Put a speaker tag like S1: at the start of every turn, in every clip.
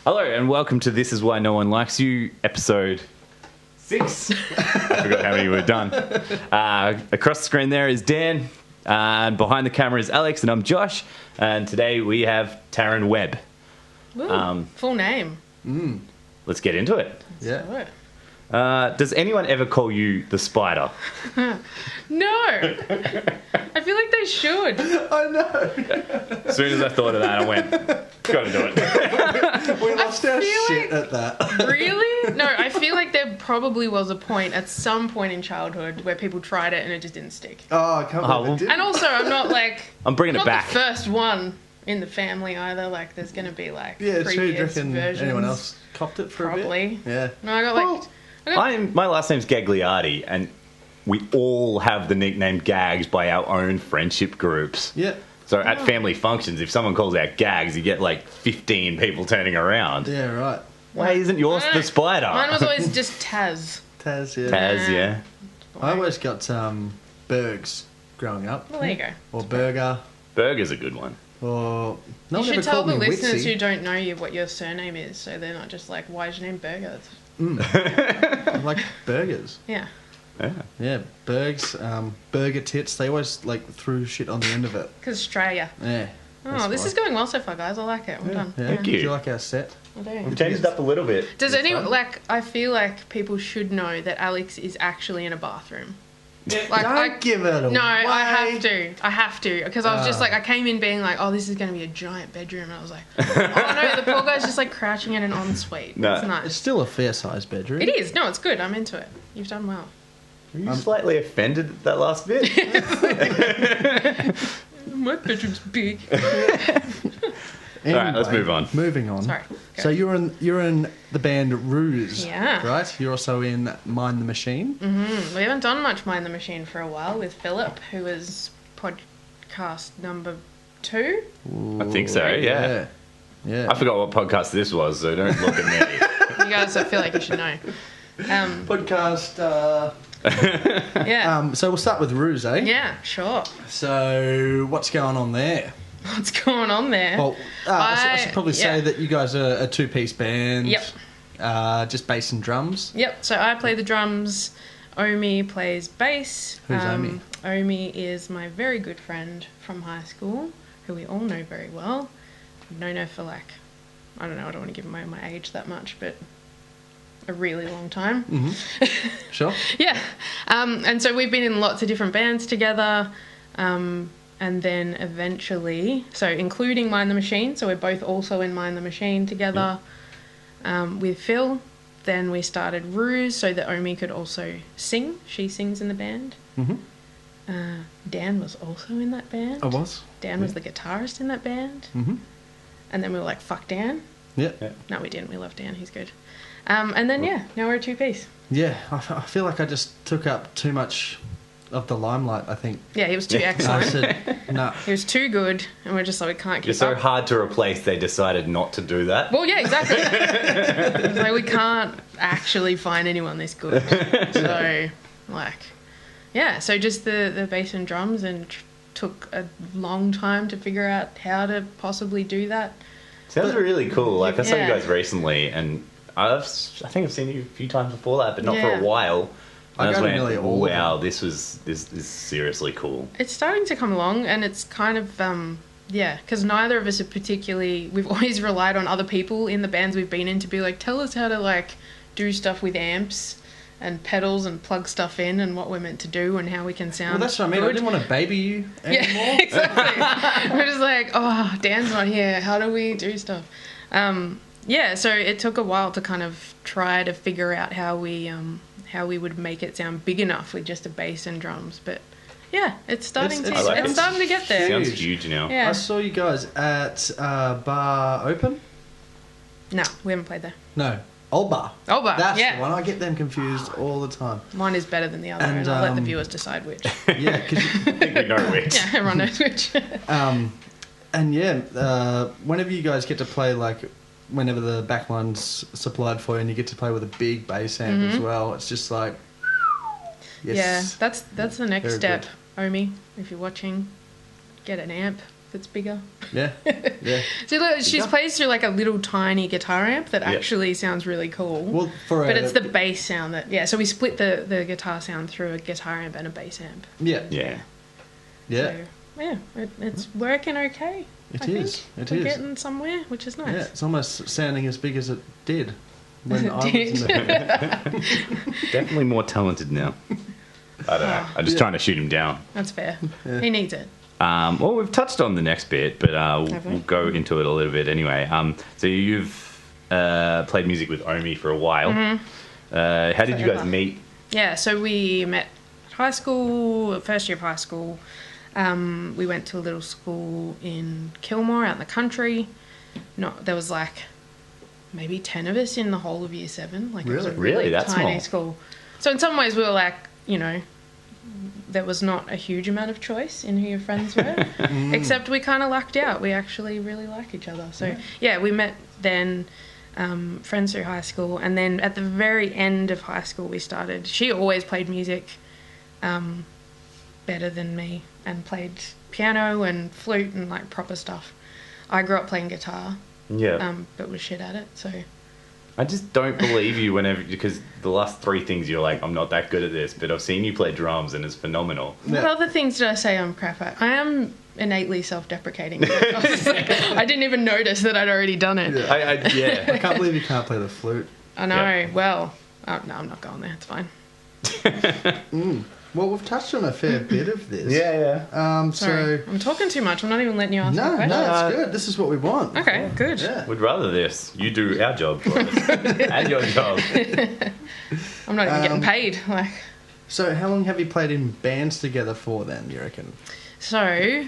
S1: Hello and welcome to This Is Why No One Likes You, episode 6. I forgot how many we've done. Across the screen there is Dan, and behind the camera is Alex, and I'm Josh. And today we have Taryn Webb.
S2: Woo, full name.
S1: Let's get into it.
S2: Yeah.
S1: Does anyone ever call you the Spider?
S2: No. I feel like they should.
S3: I know.
S1: As soon as I thought of that, I went, gotta do it.
S3: We lost our shit
S2: like-
S3: at that.
S2: Really? No, I feel like there probably was a point at some point in childhood where people tried it and it just didn't stick.
S3: Oh, I can't believe it did.
S2: And also, I'm not like...
S1: I'm bringing it
S2: not
S1: back.
S2: the first one in the family either. Like, there's going to be like
S3: Yeah, true. Do you
S2: previous
S3: reckon
S2: versions.
S3: anyone else copped it for a
S2: Probably.
S3: bit? Yeah.
S2: No, I got like...
S1: My last name's Gagliardi, and we all have the nickname Gags by our own friendship groups.
S3: Yeah.
S1: So at family functions, if someone calls out Gags, you get like 15 people turning around.
S3: Yeah, right.
S1: Why isn't yours the Spider?
S2: Mine was always just Taz.
S3: Taz, yeah.
S1: Taz, yeah.
S3: I always got Bergs growing up.
S2: Well, there you go.
S3: Or Burger.
S1: Burger's a good one.
S3: Or... No
S2: You
S3: one
S2: should
S3: ever
S2: tell
S3: called
S2: the
S3: me
S2: listeners
S3: Witsy.
S2: who don't know you what your surname is, so they're not just like, why is your name Burger?
S3: I like burgers.
S2: Yeah.
S1: Yeah.
S3: Yeah, Bergs, burger tits. They always like threw shit on the end of it.
S2: Because Australia.
S3: Yeah.
S2: Oh, this is going well so far, guys. I like it. Well done.
S3: Yeah.
S1: Thank
S3: Do
S1: you.
S3: you like our set?
S2: I do.
S1: We've changed it up a little bit.
S2: Does
S3: It's
S2: anyone
S3: fun.
S2: like? I feel like people should know that Alex is actually in a bathroom. Like,
S3: Don't give it away.
S2: No, I have to. I have to because I was just
S3: Ah.
S2: like, I came in being like, oh, this is going to be a giant bedroom, and I was like, oh no, the poor guy's just like crouching in an ensuite.
S1: No.
S2: It's
S3: It's
S2: nice.
S3: still a fair-sized bedroom.
S2: It is. No, it's good. I'm into it. You've done well.
S1: Were you slightly offended at that last bit?
S2: My bedroom's big.
S3: Anyway,
S1: Alright, let's move on.
S3: Moving on.
S2: Sorry. Go.
S3: So you're in the band Ruse,
S2: Yeah.
S3: right? You're also in Mind the Machine.
S2: We haven't done much Mind the Machine for a while with Philip, who is podcast number 2.
S1: I think so, yeah.
S3: Yeah.
S1: I forgot what podcast this was, so don't look at me.
S2: You guys, I feel like you should know.
S3: Podcast.
S2: Yeah.
S3: So we'll start with Ruse, eh?
S2: Yeah, sure.
S3: So what's going on there?
S2: What's going on there?
S3: Well, I should probably say
S2: yeah.
S3: that you guys are a two-piece band.
S2: Yep.
S3: Just bass and drums.
S2: Yep, so I play the drums. Omi plays bass.
S3: Who's Omi?
S2: Omi is my very good friend from high school, who we all know very well. I've known her for like, I don't know, I don't want to give my age that much, but a really long time.
S3: Sure.
S2: Yeah. And so we've been in lots of different bands together. And then eventually, so including Mind the Machine, so we're both also in Mind the Machine together with Phil. Then we started Ruse so that Omi could also sing. She sings in the band. Dan was also in that band.
S3: I was.
S2: Dan was the guitarist in that band.
S3: Mm-hmm.
S2: And then we were like, fuck Dan.
S3: Yeah.
S2: No, we didn't. We love Dan. He's good. And then, yeah, now we're a two-piece.
S3: Yeah. I feel like I just took up too much of the limelight, I think.
S2: Yeah, he was too
S3: I
S2: excellent.
S3: said, no.
S2: He was too good, and we're just like, we can't keep
S1: You're so
S2: up.
S1: hard to replace, they decided not to do that.
S2: Well, yeah, exactly. It's like, we can't actually find anyone this good. So, like, yeah, so just the bass and drums, and took a long time to figure out how to possibly do that.
S1: Sounds really cool. Like, I saw you
S2: Yeah.
S1: guys recently, and I think I've seen you a few times before that, but not for
S2: Yeah.
S1: a while.
S3: I
S1: And
S3: go to
S1: went,
S3: nearly
S1: oh,
S3: all of them.
S1: wow, this is seriously cool.
S2: It's starting to come along, and it's kind of, yeah, because neither of us are particularly... We've always relied on other people in the bands we've been in to be like, tell us how to, like, do stuff with amps and pedals and plug stuff in and what we're meant to do and how we can sound
S3: Well, that's what I mean. I
S2: good.
S3: didn't want to baby you anymore.
S2: Yeah, exactly. We're just like, oh, Dan's not here. How do we do stuff? Yeah, so it took a while to kind of try to figure out how we would make it sound big enough with just a bass and drums. But yeah, it's starting
S3: It's-
S2: to
S1: I like
S2: it's
S1: it.
S2: starting to get there.
S1: Sounds
S3: Huge.
S1: huge now.
S2: Yeah.
S3: I saw you guys at Bar Open.
S2: No, we haven't played there.
S3: No, Old Bar.
S2: Old Bar,
S3: That's
S2: yeah.
S3: the one. I get them confused all the time.
S2: Mine is better than the other,
S3: And,
S2: and I'll let the viewers decide which.
S3: Yeah, because
S1: I think we know which.
S2: Yeah, everyone knows which.
S3: and yeah, whenever you guys get to play, like whenever the back line's supplied for you, and you get to play with a big bass amp as well, it's just like, yes.
S2: Yeah, that's the next
S3: Very
S2: step,
S3: good.
S2: Omi. If you're watching, get an amp that's bigger.
S3: Yeah. Yeah.
S2: So look, she plays through like a little tiny guitar amp that
S1: Yeah.
S2: actually sounds really cool.
S3: Well,
S2: but it's the bass sound that, yeah, so we split the guitar sound through a guitar amp and a bass amp.
S3: Yeah.
S1: Yeah.
S3: Yeah.
S2: So, yeah, it's working okay.
S3: It
S2: I
S3: is.
S2: think.
S3: It
S2: We're
S3: is.
S2: getting somewhere, which is nice.
S3: Yeah, it's almost sounding as big as it did when
S2: It
S3: I was in
S2: did.
S3: there.
S1: Definitely more talented now. I don't know. I'm just trying to shoot him down.
S2: That's fair.
S3: Yeah.
S2: He needs it.
S1: Well, we've touched on the next bit, but
S2: Have we?
S1: we'll go into it a little bit anyway. So you've played music with Omi for a while. How did you guys
S2: Forever.
S1: meet?
S2: Yeah, so we met at high school, first year of high school. We went to a little school in Kilmore out in the country. There was like maybe 10 of us in the whole of year 7. Like, it was a
S3: Really?
S1: Really? That's
S2: tiny
S1: small.
S2: school. So in some ways we were like, you know, there was not a huge amount of choice in who your friends were, except we kind of lucked out. We actually really like each other. So yeah, we met then, friends through high school, and then at the very end of high school we started. She always played music better than me and played piano and flute and like proper stuff. I grew up playing guitar,
S1: Yeah.
S2: but was shit at it. So
S1: I just don't believe you because the last 3 things you're like, I'm not that good at this, but I've seen you play drums and it's phenomenal.
S3: Yeah.
S2: what other things did I say I'm crap at? I am innately self-deprecating. I was like, I didn't even notice that I'd already done it.
S3: Yeah.
S1: Yeah.
S3: I can't believe you can't play the flute.
S2: I know.
S1: Yeah.
S2: Well, no, I'm not going there. It's fine.
S3: Well, we've touched on a fair bit of this.
S1: Yeah.
S2: Sorry, I'm talking too much. I'm not even letting you ask me
S3: No,
S2: questions.
S3: no, it's good. This is what we want.
S2: Okay, good.
S3: Yeah.
S1: We'd rather this. You do our job for us. And your job.
S2: I'm not even getting paid. Like,
S3: So, how long have you played in bands together for then, you reckon?
S2: so,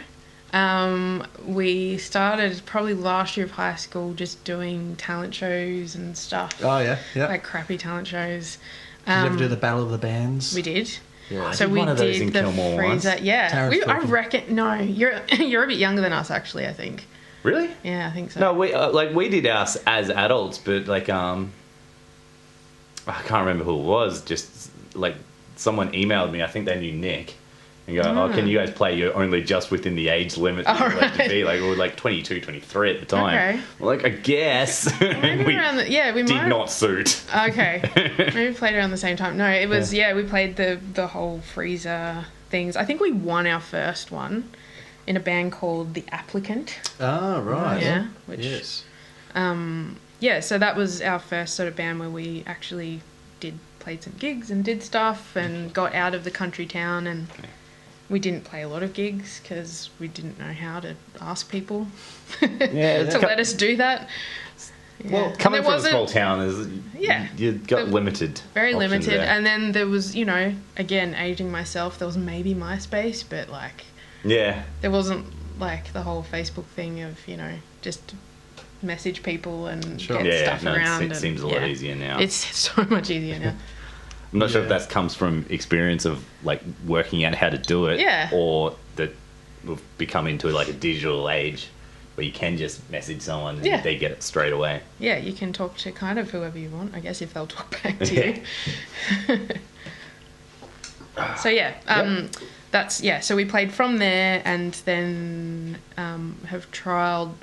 S2: we started probably last year of high school just doing talent shows and stuff.
S3: Oh, yeah. Yeah.
S2: Like crappy talent shows.
S3: Did you ever do the Battle of the Bands?
S2: We did.
S3: Yeah.
S2: So
S1: did
S2: we
S1: one of those in
S2: did the
S1: Kilmore once.
S2: freezer. Yeah,
S3: Taryn's
S2: I
S3: talking.
S2: reckon. No, you're a bit younger than us, actually. I think.
S1: Really?
S2: Yeah, I think so.
S1: No, we did ours as adults, but like I can't remember who it was. Just like someone emailed me. I think they knew Nick, and go, "Oh, can you guys play? You're only just within the age limit that you're allowed to be." Like we were like 22, 23 at the time.
S2: Okay.
S1: We're like, I guess
S2: Maybe
S1: we
S2: around we
S1: did
S2: might.
S1: not suit.
S2: Okay, maybe we played around the same time. No, it was we played the whole freezer things. I think we won our first one in a band called The Applicant.
S3: Ah, right.
S2: Yeah, which
S3: Yes.
S2: so that was our first sort of band where we actually played some gigs and did stuff and got out of the country town, and we didn't play a lot of gigs because we didn't know how to ask people to let us do that.
S1: Well,
S2: And
S1: coming
S2: there
S1: from a
S2: wasn't-
S1: small town, is you got
S2: The-
S1: limited,
S2: very
S1: options
S2: limited.
S1: there.
S2: And then there was, again, aging myself, there was maybe MySpace, but like
S1: Yeah,
S2: there wasn't like the whole Facebook thing of, just message people and
S3: Sure.
S2: get
S1: yeah.
S2: stuff
S1: No,
S2: around.
S1: it
S2: and,
S1: seems a lot easier now.
S2: It's so much easier now.
S1: I'm not sure if
S3: Yeah.
S1: that comes from experience of like working out how to do it,
S2: Yeah.
S1: or that we've become into like a digital age where you can just message someone and
S2: Yeah.
S1: they get it straight away.
S2: Yeah, you can talk to kind of whoever you want, I guess, if they'll talk back to you. So so we played from there, and then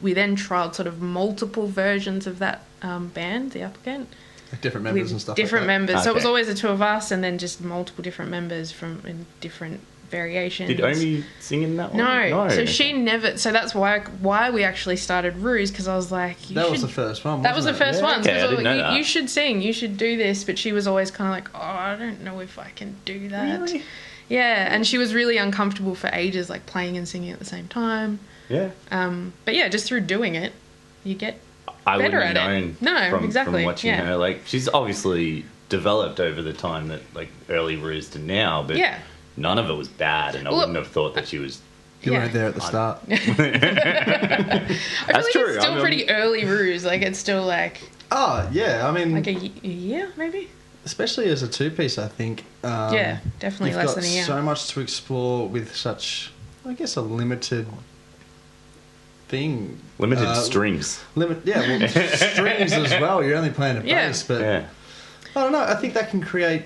S2: we then trialed sort of multiple versions of that band, The Applicant.
S3: Like different members and stuff
S2: Different
S3: like that.
S2: members. So it was
S1: Okay.
S2: always the two of us, and then just multiple different members in different variations.
S1: Did Omi sing in that one?
S2: No. So she never. So that's why we actually started Ruse, because I was like,
S3: That was the first one,
S2: That was the
S3: wasn't it?
S2: first
S3: Yeah.
S2: one. So
S1: Okay,
S2: it
S1: I
S2: was
S1: didn't
S2: like,
S1: know that.
S2: you should sing, you should do this. But she was always kind of like, oh, I don't know if I can do that.
S1: Really?
S2: Yeah, and she was really uncomfortable for ages, like playing and singing at the same time.
S1: Yeah.
S2: But yeah, just through doing it, you get
S1: I
S2: better
S1: wouldn't have
S2: at it.
S1: known
S2: No,
S1: from
S2: exactly,
S1: watching
S2: yeah.
S1: her. Like she's obviously developed over the time that like early Ruse to now, but
S2: Yeah.
S1: none of it was bad, and I
S2: Well,
S1: wouldn't have thought that she was.
S3: You
S2: Yeah.
S3: weren't there at the start.
S2: I feel like
S1: true,
S2: it's still
S1: I mean-
S2: pretty early Ruse. Like it's still like
S3: Oh, yeah. I mean,
S2: a year maybe.
S3: especially as a two-piece, I think.
S2: Yeah, definitely
S3: you've
S2: less
S3: got
S2: than a year.
S3: so much to explore with such, I guess, a limited thing.
S1: Limited strings.
S3: Well, strings as well. You're only playing a
S2: Yeah.
S3: bass, but
S1: Yeah.
S3: I don't know. I think that can create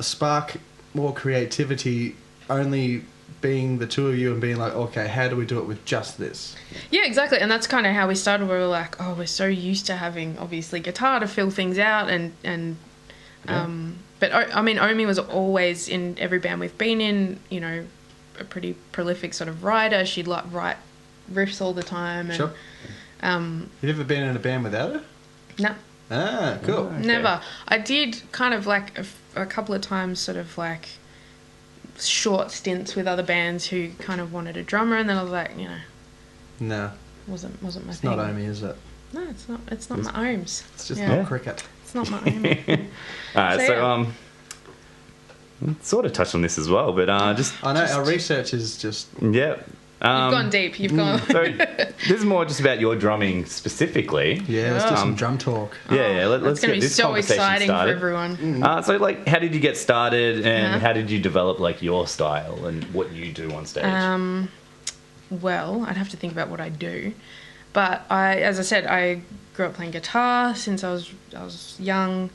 S3: spark more creativity only being the two of you and being like, okay, how do we do it with just this?
S2: Yeah, exactly. And that's kind of how we started. We were like, oh, we're so used to having, obviously, guitar to fill things out. But, I mean, Omi was always in every band we've been in, you know, a pretty prolific sort of writer. She'd, like, write riffs all the time. And,
S3: Sure. You've ever been in a band without her?
S2: No.
S3: Ah, cool.
S1: Oh, okay.
S2: Never. I did kind of, like, a couple of times sort of, like, short stints with other bands who kind of wanted a drummer, and then I was like, you know,
S3: No,
S2: wasn't my
S3: it's
S2: thing.
S3: not Omi, is it?
S2: No, it's not my ohms.
S3: It's just
S2: Yeah.
S3: not cricket.
S2: It's not my ohm.
S1: Alright,
S2: So,
S1: so sort of touched on this as well, but just
S3: I know, our research is just...
S1: yeah.
S2: You've gone deep. You've gone.
S1: So this is more just about your drumming specifically.
S3: Yeah, let's do some drum talk.
S1: Yeah, let's
S2: It's going
S1: get
S2: to be
S1: this
S2: so
S1: conversation
S2: exciting
S1: started.
S2: for everyone.
S1: So, like, how did you get started, and
S2: Uh-huh.
S1: how did you develop, like, your style and what you do on stage?
S2: Well, I'd have to think about what I do, but as I said, I grew up playing guitar since I was young,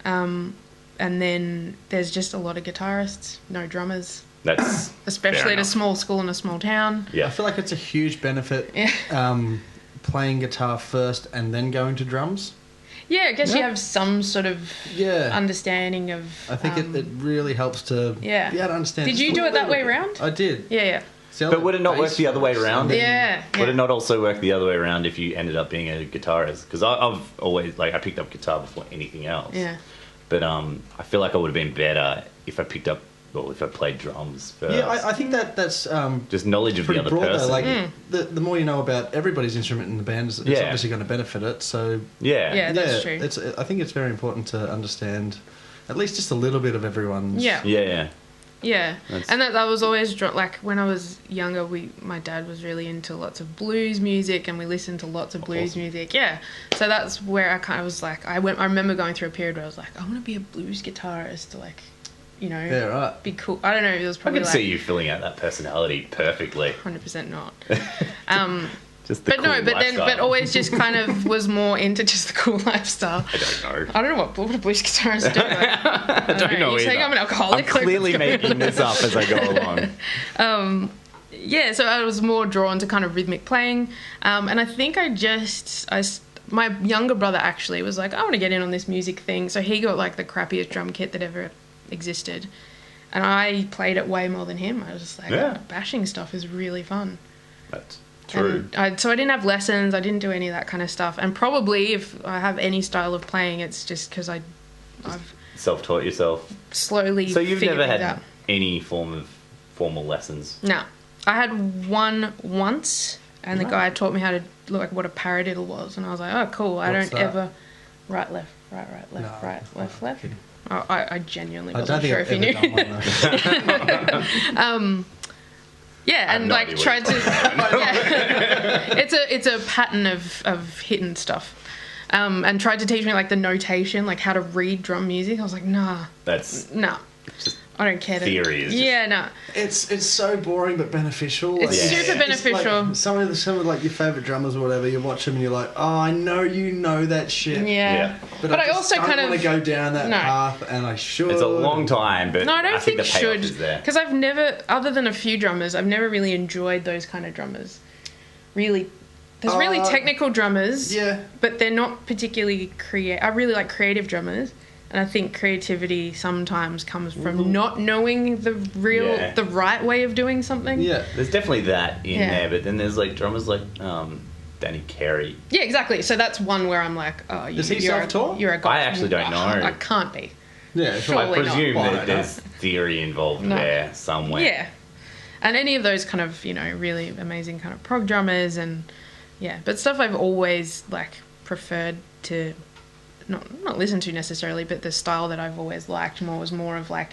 S2: and then there's just a lot of guitarists, no drummers,
S1: That's
S2: especially
S1: fair
S2: at a
S1: enough.
S2: small school in a small town.
S3: I
S1: Yeah,
S3: feel like it's a huge benefit
S2: Yeah.
S3: playing guitar first and then going to drums.
S2: Yeah, I guess you
S3: Yeah.
S2: have some sort of
S3: Yeah.
S2: understanding of.
S3: I think it really helps to
S2: Yeah.
S3: be able to understand.
S2: Did
S3: just
S2: you
S3: a
S2: do it that
S3: little
S2: way
S3: bit.
S2: around?
S3: I did.
S2: Yeah,
S1: but would it not work the other way around?
S2: yeah.
S1: Would it not also work the other way around if you ended up being a guitarist? Because I've always, like, I picked up guitar before anything else.
S2: Yeah.
S1: But I feel like I would have been better if I picked up, well, if I played drums first.
S3: Yeah, I think that's
S1: just knowledge of the
S3: pretty
S1: other
S3: broad though.
S1: person.
S3: Like the more you know about everybody's instrument in the band, it's
S1: Yeah.
S3: obviously going to benefit it. So
S1: Yeah.
S2: Yeah. That's true.
S3: I think it's very important to understand at least just a little bit of everyone's.
S2: Yeah.
S1: Yeah.
S2: Yeah,
S1: That's-
S2: and that was always like when I was younger. My dad was really into lots of blues music, and we listened to lots of blues
S1: Awesome.
S2: music. Yeah, so that's where I kind of was like, I remember going through a period where I was like, I want to be a blues guitarist, like, you know,
S3: Yeah, right.
S2: be cool. I don't know. It was
S1: I
S2: probably
S1: can
S2: like
S1: see you filling out that personality perfectly.
S2: 100% not.
S1: Just the
S2: But
S1: cool
S2: no, but
S1: lifestyle.
S2: always just kind of was more into just the cool lifestyle.
S1: I don't know.
S2: I don't know what a blues guitarist do. Like, I
S1: don't know
S2: You're saying
S1: either.
S2: I'm an
S1: I'm
S2: alcoholic. like,
S1: clearly
S2: what's going
S1: making this up as I go along.
S2: Yeah, so I was more drawn to kind of rhythmic playing, and I think my younger brother actually was like, I want to get in on this music thing, so he got like the crappiest drum kit that ever existed, and I played it way more than him. I was just like,
S1: Yeah.
S2: bashing stuff is really fun.
S1: That's true.
S2: So I didn't have lessons, I didn't do any of that kind of stuff, and probably if I have any style of playing, it's just because I've
S1: Self-taught yourself.
S2: slowly
S1: So you've
S2: figured
S1: never
S2: things
S1: had
S2: out.
S1: any form of formal lessons?
S2: No. I had one once, and the
S3: Right.
S2: guy taught me how to look like what a paradiddle was, and I was like, oh, cool. I
S3: What's
S2: don't
S3: that?
S2: ever right, left, right, left,
S3: No,
S2: right, left, left.
S3: kidding.
S2: Oh, I genuinely
S3: I
S2: wasn't
S3: don't think
S2: sure
S3: I've
S2: if you
S3: ever
S2: knew.
S3: done one though.
S2: Yeah,
S1: have
S2: and
S1: no
S2: like
S1: idea what
S2: tried to.
S1: you're
S2: Yeah. It's a pattern of hidden stuff. And tried to teach me like the notation, like how to read drum music. I was like, nah,
S1: That's just
S2: I don't care.
S1: theory. Is just,
S2: Yeah, no.
S3: It's so boring but beneficial.
S2: It's
S1: Yeah.
S2: super
S3: It's
S2: beneficial.
S3: Like some of like your favorite drummers or whatever, you watch them and you're like, oh, I know you know that shit.
S2: Yeah.
S1: Yeah.
S3: But I
S2: also
S3: don't
S2: kind
S3: want
S2: of
S3: to go down that
S2: No.
S3: path, and I should.
S1: It's a long time, but
S2: No, I don't
S1: think
S2: think
S1: the payoff
S2: should.
S1: is there.
S2: Because I've never, other than a few drummers, I've never really enjoyed those kind of drummers. Really, there's really technical drummers,
S3: Yeah.
S2: but they're not particularly creative. I really like creative drummers, and I think creativity sometimes comes from not knowing the
S1: Yeah.
S2: the right way of doing something.
S3: Yeah.
S1: There's definitely that in
S2: Yeah.
S1: there, but then there's like drummers like Danny Carey.
S2: Yeah, exactly. So that's one where I'm like, oh,
S3: Is he
S2: you're
S3: self-taught?
S2: You're a god.
S1: I actually don't know.
S2: I can't be.
S3: Yeah.
S2: Sure.
S1: I
S2: Probably not.
S1: presume
S3: Well, I
S1: that
S3: don't know.
S1: there's theory involved
S2: No.
S1: there somewhere.
S2: Yeah. And any of those kind of, really amazing kind of prog drummers and but stuff I've always like preferred to not listen to necessarily, but the style that I've always liked more was more of like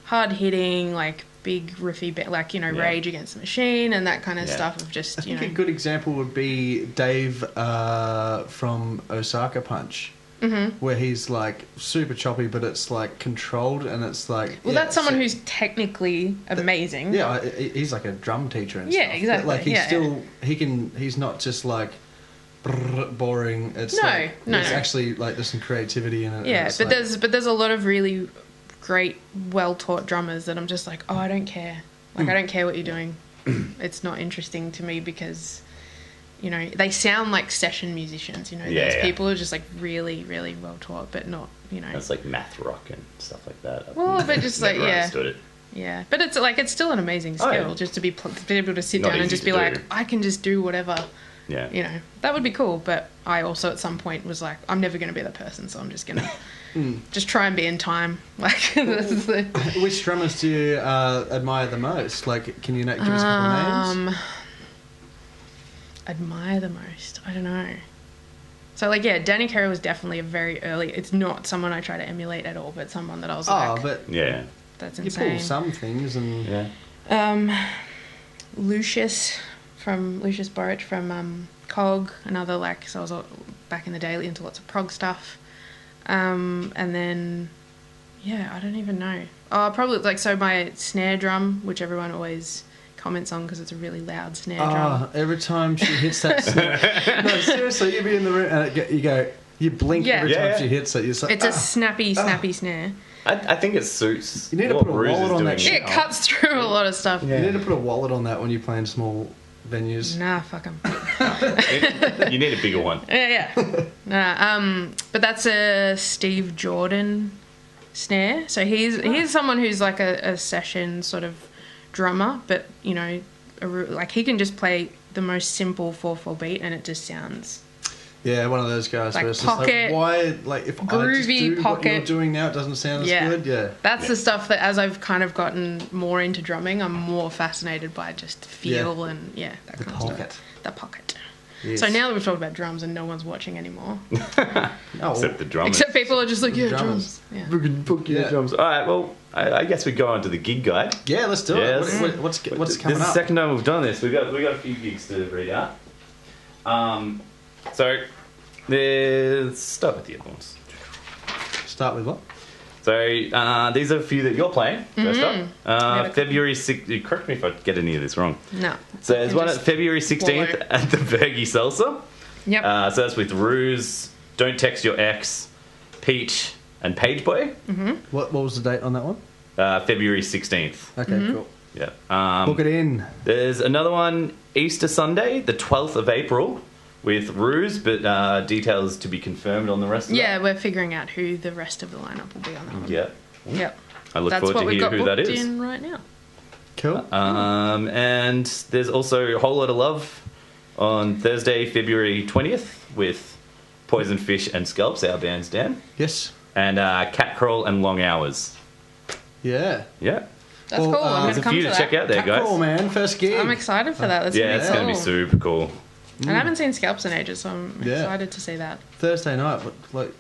S2: hard hitting, like big riffy bit, like Rage Against the Machine and that kind of
S1: Yeah.
S2: stuff of just
S3: I think a good example would be Dave from Osaka Punch, where he's like super choppy, but it's like controlled, and it's like
S2: that's someone who's technically amazing.
S3: he's like a drum teacher and
S2: Yeah,
S3: stuff.
S2: exactly.
S3: But, like he's
S2: Yeah,
S3: still he's not just like boring. It's
S2: No,
S3: like,
S2: no,
S3: there's
S2: no.
S3: actually like there's some creativity in it.
S2: Yeah,
S3: and it's
S2: but
S3: like,
S2: there's a lot of really great, well taught drummers that I'm just like, oh, I don't care. Like, I don't care what you're doing. It's not interesting to me because, you know, they sound like session musicians. You know, these people are just like really, really well taught, but not, you know.
S1: It's like math rock and stuff like that.
S2: Well, but just like, yeah.
S1: Understood it.
S2: Yeah, but it's like, it's still an amazing skill just to be able to sit
S1: Not
S2: down and
S1: easy
S2: just
S1: to
S2: be
S1: do.
S2: like, I can just do whatever.
S1: Yeah.
S2: You know, that would be cool. But I also at some point was like, I'm never going to be that person, so I'm just going to just try and be in time. Like, this is the...
S3: Which drummers do you admire the most? Like, can you give us a couple of names?
S2: Admire the most? I don't know. So, like, yeah, Danny Carey was definitely a very early... It's not someone I try to emulate at all, but someone that I was like...
S3: but
S1: yeah,
S2: that's
S3: you
S2: insane.
S3: pull some things
S2: Lucius Borich from Cog, another, like, so I was back in the day into lots of prog stuff. And then, yeah, I don't even know. Oh, probably, like, so my snare drum, which everyone always comments on because it's a really loud snare drum.
S3: Every time she hits that snare. No, seriously, you be in the room and you blink every time she hits it. You're like,
S2: it's a snappy snare.
S1: I think it suits.
S3: You need to put a
S1: Ruse
S3: wallet
S1: is
S3: on
S1: doing
S3: that shit.
S2: It cuts through a lot of stuff.
S3: You need to put a wallet on that when you play in small venues.
S2: Nah, fuck 'em.
S1: You need a bigger one.
S2: Yeah. Nah, but that's a Steve Jordan snare. So he's someone who's like a session sort of drummer, but, you know, like he can just play the most simple 4/4 beat and it just sounds...
S3: Yeah, one of those guys
S2: like
S3: where it's
S2: pocket,
S3: just like, why, like, if I just do what you're doing now, it doesn't sound as good? Yeah.
S2: That's the stuff that as I've kind of gotten more into drumming, I'm more fascinated by just feel and, that
S3: the
S2: kind
S3: pocket.
S2: of stuff. The pocket.
S3: Yes.
S2: So now that we've talked about drums and no one's watching anymore.
S1: Except the drummers.
S2: Except people are just like, yeah, drums. Yeah.
S1: Drums. All right, well, I guess we go on to the gig guide.
S3: Yeah, let's do it. What's coming
S1: This is the
S3: up?
S1: second time we've done this. We've got a few gigs to read out. So let's start with the other ones.
S3: Start with what?
S1: So these are a few that you're playing. First up, February 6th. Correct me if I get any of this wrong.
S2: No.
S1: So there's one at February 16th at the Bergie Salsa.
S2: Yep.
S1: So that's with Ruse, Don't Text Your Ex, Peach, and Pageboy.
S2: Mm-hmm.
S3: What was the date on that one?
S1: February 16th.
S3: Okay, cool.
S1: Yeah.
S3: Book it in.
S1: There's another one Easter Sunday, the 12th of April, with Ruse, but details to be confirmed on the rest of that.
S2: We're figuring out who the rest of the lineup will be on that one.
S1: Yeah.
S2: Yep.
S1: I look forward to hear who that is.
S2: That's what we've got booked in right now.
S3: Cool.
S1: And there's also a whole lot of love on Thursday, February 20th with Poison Fish and Scalps, our bands, Dan.
S3: Yes.
S1: And Cat Crawl and Long Hours.
S3: Yeah.
S1: Yeah.
S2: That's cool. I'm
S1: There's
S2: going
S1: a
S2: to come
S1: few
S2: to
S1: to
S2: that.
S1: check out there,
S3: Cat
S1: guys.
S3: Crawl, man. First gig.
S2: I'm excited for that. That's
S1: Yeah, it's going to be super cool.
S2: And I haven't seen Scalps in ages, so I'm excited to see that.
S3: Thursday night, like,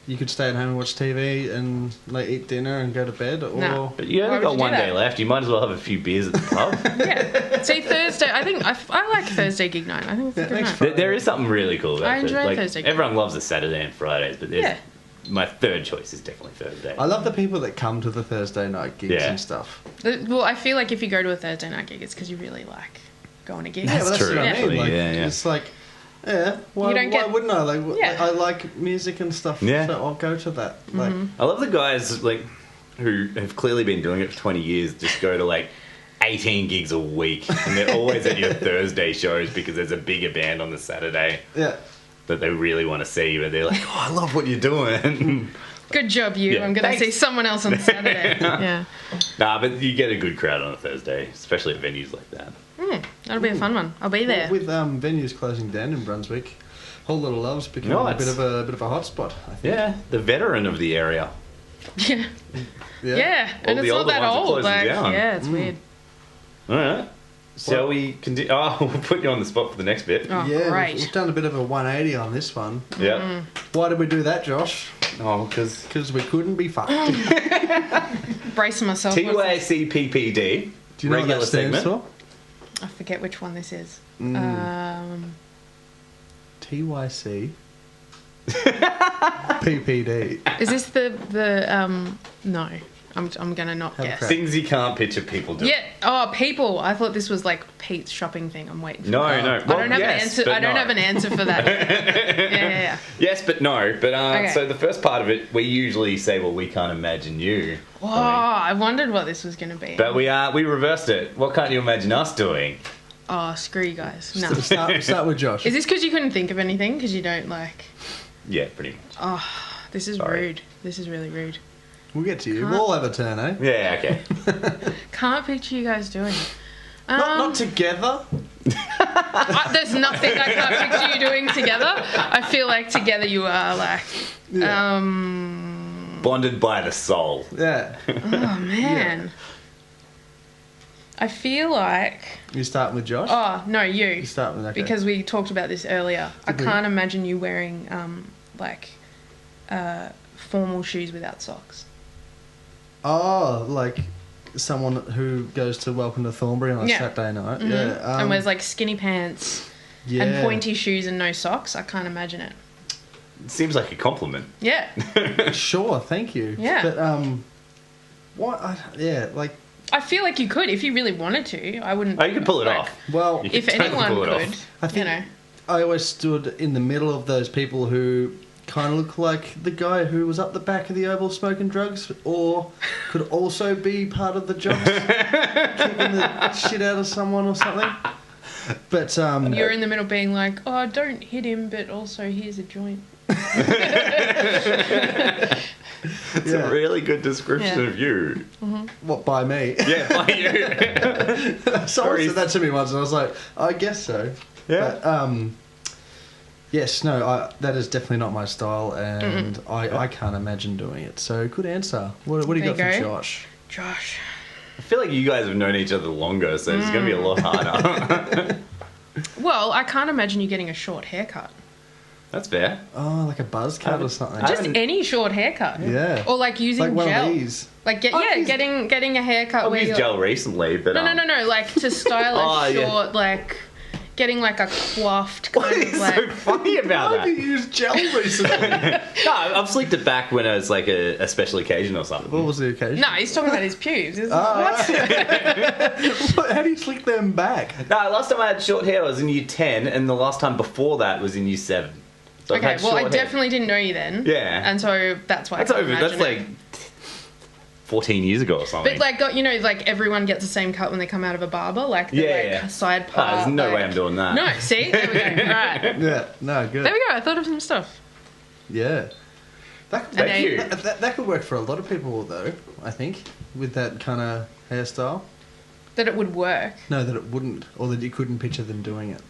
S3: you could stay at home and watch TV and like eat dinner and go to bed, or
S2: No.
S1: But you only
S2: Why would
S1: got
S2: you do
S1: one day
S2: that?
S1: left. You might as well have a few beers at the pub.
S2: Yeah. See, Thursday, I think I like Thursday gig night. I think it's a good night.
S1: There is something really cool about
S2: I enjoy
S1: Thursday.
S2: Thursday gig.
S1: Everyone loves the Saturday and Fridays, but my third choice is definitely Thursday.
S3: I love the people that come to the Thursday night gigs and stuff.
S2: Well, I feel like if you go to a Thursday night gig, it's because you really like going to gigs.
S3: Yeah, well, that's
S1: true,
S3: what I mean.
S1: actually.
S3: Like,
S1: Yeah.
S3: It's like, why wouldn't I? Like, I like music and stuff, so I'll go to that. Like,
S1: I love the guys like who have clearly been doing it for 20 years. Just go to like 18 gigs a week, and they're always at your Thursday shows because there's a bigger band on the Saturday.
S3: Yeah.
S1: That they really want to see, but they're like, "Oh, I love what you're doing."
S2: Good job, you.
S1: Yeah,
S2: I'm going to see someone else on Saturday. Yeah.
S1: Nah, but you get a good crowd on a Thursday, especially at venues like that.
S2: That'll be a fun one. I'll be there.
S3: With venues closing down in Brunswick, Whole Lot of Love's becoming a bit of a hotspot, I think.
S1: Yeah, the veteran of the area.
S2: Yeah.
S3: Yeah.
S2: And it's not that old. Like, it's weird.
S1: All right. Shall we continue? Oh, we'll put you on the spot for the next bit.
S2: Oh,
S3: Yeah,
S2: great.
S3: we've done a bit of a 180 on this one.
S1: Yeah.
S3: Why did we do that, Josh?
S1: Oh, because
S3: we couldn't be fucked.
S2: Bracing myself.
S1: TUACPPD.
S3: Do you know what that stands for?
S2: I forget which one this is.
S3: TYC. PPD.
S2: Is this the no? I'm gonna not
S3: Have a
S2: guess.
S3: crack.
S1: Things you can't picture people doing.
S2: Yeah. Oh, people. I thought this was like Pete's shopping thing. I'm waiting for
S1: No,
S2: that.
S1: no.
S2: I
S1: Well,
S2: don't have
S1: yes,
S2: an answer.
S1: but
S2: I don't
S1: no.
S2: have an answer for that. Yeah.
S1: Yes, but no. But
S2: Okay.
S1: so the first part of it, we usually say, "Well, we can't imagine you."
S2: Oh, I wondered what this was going to be.
S1: But we reversed it. What can't you imagine us doing?
S2: Oh, screw you guys. No.
S3: Start with Josh.
S2: Is this because you couldn't think of anything? Because you don't like...
S1: Yeah, pretty much.
S2: Oh, this is
S1: Sorry.
S2: rude. This is really rude.
S3: We'll get to you.
S2: Can't-
S3: We'll all have a turn, eh?
S1: Yeah, okay.
S2: Can't picture you guys doing.
S3: Not together.
S2: There's nothing I can't picture you doing together. I feel like together you are like...
S3: Yeah.
S1: Bonded by the soul.
S3: Yeah.
S2: Oh, man. I feel like...
S3: You start with Josh.
S2: Oh, no, you.
S3: Start with okay.
S2: Because we talked about this earlier. I
S3: Did we?
S2: can't imagine you wearing, formal shoes without socks.
S3: Oh, like someone who goes to Welcome to Thornbury on a
S2: Yeah.
S3: Saturday night.
S2: Mhm.
S3: Yeah.
S2: And wears, like, skinny pants
S3: yeah.
S2: and pointy shoes and no socks. I can't imagine it.
S1: It seems like a compliment.
S2: Yeah.
S3: Sure, thank you.
S2: Yeah.
S3: But what? Like,
S2: I feel like you could if you really wanted to. I wouldn't...
S1: Oh, you could pull it
S2: like,
S1: off.
S3: well,
S1: You
S2: If
S1: could totally
S2: anyone
S1: pull it
S2: could,
S1: off.
S3: I think
S2: you know.
S3: I always stood in the middle of those people who kind of look like the guy who was up the back of the Oval smoking drugs, or could also be part of the jobs, kicking the shit out of someone or something. But
S2: You're in the middle being like, oh, don't hit him, but also here's a joint.
S1: It's a really good description
S2: Yeah.
S1: of you.
S3: what by me?
S1: Yeah, by you.
S3: Someone said that to me once, and I was like, I guess so.
S1: Yeah.
S3: But, yes, no, that is definitely not my style, and I can't imagine doing it. So, good answer. What do you
S2: There
S3: got
S2: you
S3: for
S2: go.
S3: Josh?
S2: Josh.
S1: I feel like you guys have known each other longer, so it's going to be a lot harder.
S2: Well, I can't imagine you getting a short haircut.
S1: That's fair.
S3: Oh, like a buzz cut or something.
S2: Just
S1: haven't-
S2: any short haircut.
S3: Yeah.
S2: Or like using
S3: Like one
S2: gel.
S3: of these.
S2: Like
S3: I've used-
S2: getting a haircut
S1: I've
S2: where
S1: used
S2: you're...
S1: gel recently, but...
S2: No, like to style a
S1: Oh, yeah.
S2: short, like getting like a coiffed
S1: What
S2: kind
S1: is
S2: of like...
S1: so funny about
S3: Why have you
S1: that?
S3: used gel recently?
S1: No, I've slicked it back when it was like a special occasion or something.
S3: What was the occasion?
S2: No, he's talking about his pubes. Isn't
S3: Oh,
S2: what?
S3: How do you slick them back?
S1: No, last time I had short hair I was in year 10, and the last time before that was in year 7. So I've
S2: Okay,
S1: had
S2: well, I
S1: short hair.
S2: definitely didn't know you then.
S1: Yeah.
S2: And so that's why
S1: That's
S2: I can't
S1: over.
S2: imagine
S1: That's
S2: it.
S1: like 14 years ago or something.
S2: But like, like everyone gets the same cut when they come out of a barber, like the
S1: Yeah.
S2: side part.
S1: there's no
S2: like-
S1: way I'm doing that.
S2: No, see, there we go. Right,
S3: Yeah, no, good.
S2: there we go. I thought of some stuff.
S3: Yeah. That,
S2: And
S1: Thank you.
S3: that could work for a lot of people, though, I think, with that kind of hairstyle.
S2: That it would work.
S3: No, that it wouldn't, or that you couldn't picture them doing it.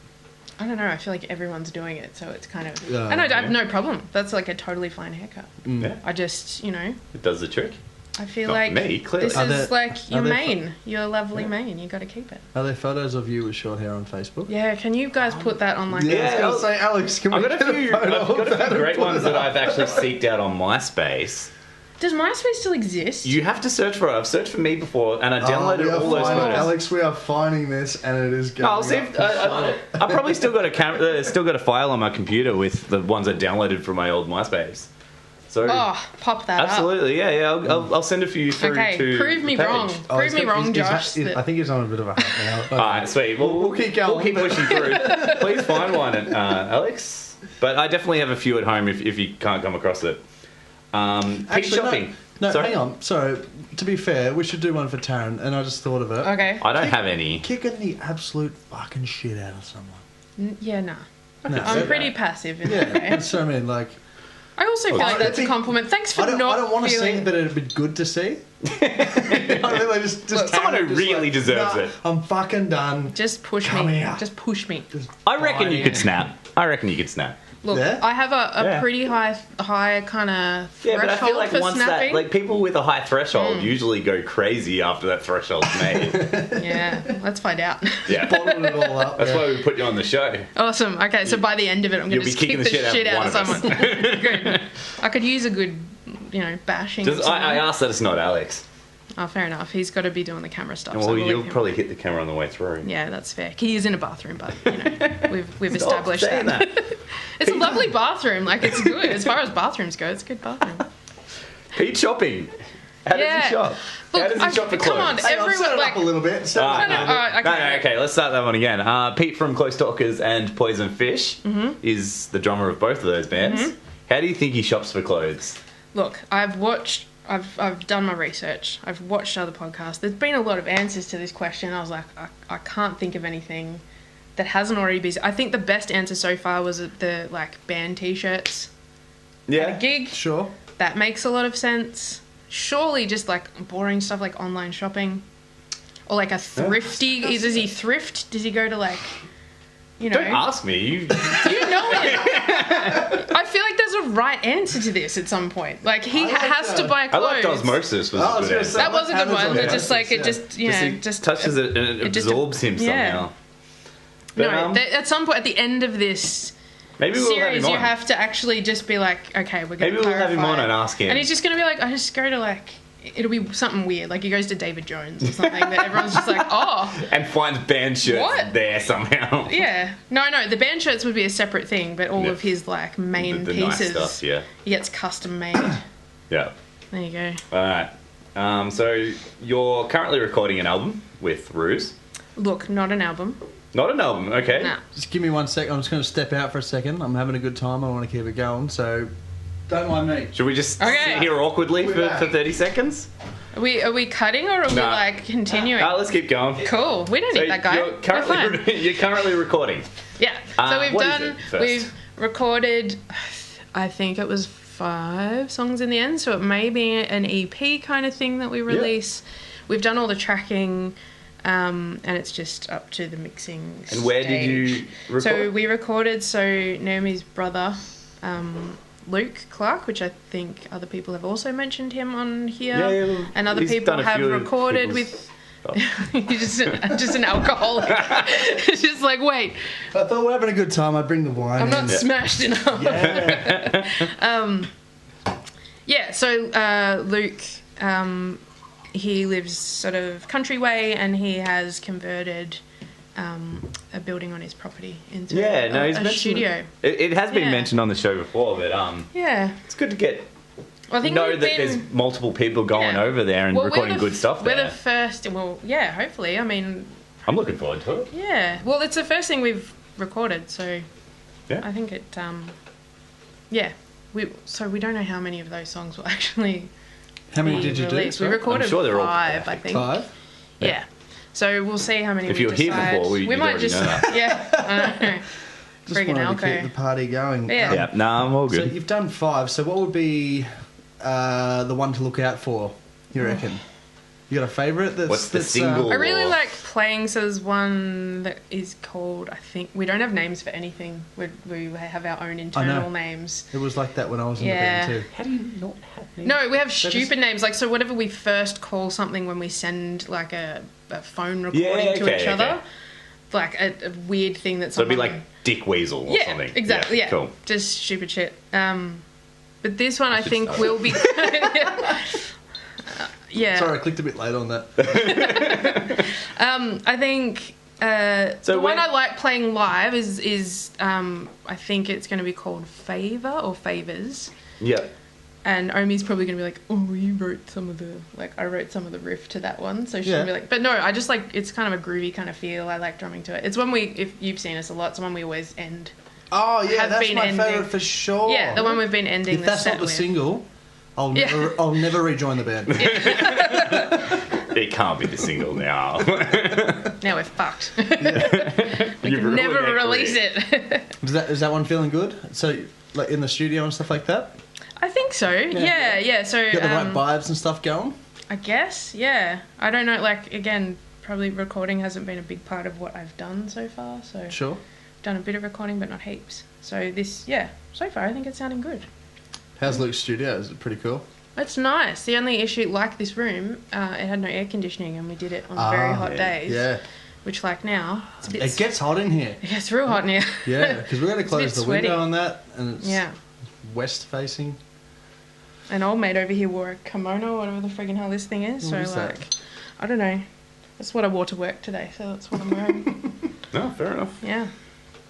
S2: I don't know. I feel like everyone's doing it, so it's kind of.
S3: Yeah,
S2: and I
S3: yeah.
S2: have no problem. That's like a totally fine haircut.
S1: Yeah,
S2: I just,
S1: it does the trick.
S2: I feel
S1: Not
S2: like
S1: me, clearly.
S2: this
S3: Are
S2: is
S3: there-
S2: like your
S3: are there
S2: mane, your lovely mane. You got to keep it.
S3: Are there photos of you with short hair on Facebook?
S2: Yeah, can you guys put that on like?
S3: Yeah, I was
S1: Yeah,
S3: gonna say, Alex, can we
S1: I've got
S3: get
S1: a few,
S3: photo
S1: I've got
S3: of
S1: a
S3: that
S1: few
S3: and
S1: great
S3: put
S1: ones
S3: it
S1: that
S3: up?
S1: I've actually seeked out on MySpace.
S2: Does MySpace still exist?
S1: You have to search for it. I've searched for me before, and I
S3: we
S1: downloaded
S3: are
S1: all those
S3: finding,
S1: photos.
S3: Alex, we are finding this, and it is going
S1: I'll see if I probably still got a file on my computer with the ones I downloaded from my old MySpace. So
S2: Oh, pop that up.
S1: absolutely, yeah. I'll send a few through
S2: Okay,
S1: to
S2: prove me
S1: the page.
S2: wrong.
S3: Oh,
S2: Prove me wrong, Josh.
S3: I think he's on a bit of a hack now.
S1: All right, sweet.
S3: We'll keep going.
S1: We'll keep pushing through. Please find one, Alex. But I definitely have a few at home if you can't come across it. Keep
S3: Actually,
S1: shopping.
S3: No,
S1: Sorry?
S3: hang on. Sorry. To be fair, we should do one for Taryn, and I just thought of it.
S2: Okay.
S1: I don't have any.
S3: Kicking the absolute fucking shit out of someone.
S2: Yeah, nah.
S3: No,
S2: I'm
S3: so-
S2: pretty passive in
S3: Yeah,
S2: that way.
S3: that's what I mean. Like,
S2: I also feel
S3: I
S2: like
S3: don't
S2: that's a
S3: think-
S2: compliment. Thanks for
S3: I don't
S2: not
S3: want to see
S2: feeling...
S3: it, but it'd be good to see. You know what I mean? Like, just
S2: Look,
S1: someone
S3: Taryn
S1: who
S3: just
S1: really deserves
S3: "Nah,
S1: it."
S3: I'm fucking done.
S2: Just push
S3: Come
S2: me.
S3: here.
S2: Just push me.
S3: Just
S1: I reckon you
S3: bite
S1: could
S3: in.
S1: snap.
S2: Look,
S3: Yeah?
S2: I have a
S1: Yeah.
S2: pretty high kind of
S1: Yeah, but I
S2: threshold
S1: feel like
S2: for
S1: once
S2: snapping.
S1: that, like people with a high threshold usually go crazy after that threshold's made.
S2: Yeah, let's find out.
S1: Yeah,
S3: Bottled it all up.
S1: that's
S3: yeah.
S1: why we put you on the show.
S2: Awesome. Okay, so by the end of it, I'm going
S1: You'll
S2: to
S1: be
S2: just kick
S1: kicking
S2: the
S1: the
S2: shit out of
S1: one of
S2: someone. Good. I could use a good, bashing. of
S1: Just, I
S2: someone.
S1: asked that it's not Alex.
S2: Oh, fair enough. He's got to be doing the camera stuff. so
S1: Well,
S2: we'll
S1: you'll
S2: leave him.
S1: probably hit the camera on the way through.
S2: Yeah, that's fair. He is in a bathroom, but we've
S1: Stop
S2: established
S1: saying
S2: that. It's a lovely bathroom. Like it's good as far as bathrooms go. It's a good bathroom.
S1: Pete shopping. How does he shop?
S2: Look,
S1: How does he shop for clothes?
S2: Come on,
S3: Hang on, set it up a little bit. Set it up.
S1: Okay, let's start that one again. Pete from Close Talkers and Poison Fish is the drummer of both of those bands. How do you think he shops for clothes?
S2: Look, I've done my research. I've watched other podcasts. There's been a lot of answers to this question. I was like, I can't think of anything that hasn't already been. I think the best answer so far was the like band t-shirts.
S1: Yeah.
S2: At a gig.
S3: Sure.
S2: That makes a lot of sense. Surely just like boring stuff like online shopping. Or like a thrifty. Does he thrift? Does he go to like, you know?
S1: Don't ask me.
S2: You know it. I feel like there's a right answer to this at some point. Like he has to buy
S1: I
S2: clothes.
S1: liked Osmosis was a good answer.
S2: That was a good one. It just like
S1: He just touches it and it absorbs him somehow.
S2: No, at some point at the end of this
S1: maybe we'll
S2: series,
S1: have him on.
S2: you have to actually just be like, okay, we're going to
S1: Maybe we'll have him on and ask him.
S2: And he's just going to be like, I just go to like, it'll be something weird. Like he goes to David Jones or something that everyone's just like, oh.
S1: And finds band shirts there somehow.
S2: Yeah. No, the band shirts would be a separate thing, but all of his like main
S1: the
S2: pieces,
S1: nice stuff,
S2: he gets custom made.
S1: Yeah.
S2: There you go.
S1: Alright. So you're currently recording an album with Ruse.
S2: Look, not an album.
S1: Not an album, okay.
S2: Nah.
S3: Just give me 1 second. I'm just going to step out for a second. I'm having a good time. I want to keep it going. So don't mind me.
S1: Should we just sit here awkwardly for 30 seconds?
S2: Are we cutting or are we like continuing?
S1: Let's keep going.
S2: Cool. We don't need that guy.
S1: You're currently recording.
S2: Yeah. So we've recorded, I think it was 5 songs in the end. So it may be an EP kind of thing that we release. Yep. We've done all the tracking. And it's just up to the mixing stage.
S1: And where did you record?
S2: So we recorded, Naomi's brother, Luke Clark, which I think other people have also mentioned him on here.
S1: Yeah,
S2: and other people have recorded with... He's just an alcoholic. It's just like, wait.
S3: I thought we're having a good time. I'd bring the wine.
S2: I'm not smashed enough. Yeah. So Luke... he lives sort of country way, and he has converted a building on his property into a studio.
S1: It has been mentioned on the show before, but it's good to get that there's multiple people going over there and recording good stuff there.
S2: We're the first. Well, yeah, hopefully. I mean,
S1: I'm looking forward to it.
S2: Yeah. Well, it's the first thing we've recorded, so I think it. We don't know how many of those songs will actually.
S3: How many did you do?
S2: We recorded
S1: I'm sure they're
S2: 5, I think.
S3: 5?
S2: Yeah. So we'll see how many
S1: if
S2: we
S1: you're
S2: decide.
S1: here before, we might just know that.
S2: Yeah. I know.
S3: Just
S2: Friggin'
S3: wanted to keep the party going.
S1: I'm all good.
S3: So you've done 5. So what would be the one to look out for, you reckon? You got a favourite?
S1: What's the single?
S2: I really like playing. So there's one that is called, I think, we don't have names for anything. We have our own internal names.
S3: It was like that when I was in the band too.
S1: How do you not have names?
S2: No, we have stupid names. Like, so whatever we first call something when we send like a phone recording to each other. Like a weird thing that someone...
S1: So it'd be like Dick Weasel or something.
S2: Exactly, yeah.
S1: Cool.
S2: Just stupid shit. But this one I think will be... Yeah.
S3: Sorry, I clicked a bit late on that.
S2: I think the one I like playing live is I think it's going to be called Favor or Favors.
S1: Yeah.
S2: And Omi's probably going to be like, oh, you wrote some of the... Like, I wrote some of the riff to that one. So she's going to be like... But no, I just like... It's kind of a groovy kind of feel. I like drumming to it. It's one if you've seen us a lot, it's one we always end.
S3: Oh, yeah, that's my favourite for sure.
S2: Yeah, the one we've been ending
S3: if that's not the single... I'll never rejoin the band.
S1: It can't be the single now.
S2: Now we're fucked. We can never release it.
S3: Is that one feeling good? So, like in the studio and stuff like that?
S2: I think so. Yeah. So
S3: you got the right vibes and stuff going?
S2: I guess, yeah. I don't know, like, again, probably recording hasn't been a big part of what I've done so far, so...
S3: Sure.
S2: I've done a bit of recording, but not heaps. So this, so far I think it's sounding good.
S3: How's Luke's studio? Is it pretty cool?
S2: It's nice. The only issue, like this room, it had no air conditioning, and we did it on very hot days. Yeah. Which, like now, it's a bit...
S3: It gets hot in here.
S2: It gets real hot in here.
S3: Yeah, because we're going to close the window on that, and it's west facing.
S2: And old mate over here wore a kimono, or whatever the friggin' hell this thing is.
S3: What
S2: is
S3: that?
S2: I don't know. That's what I wore to work today, so that's what I'm wearing.
S1: No, fair enough.
S2: Yeah.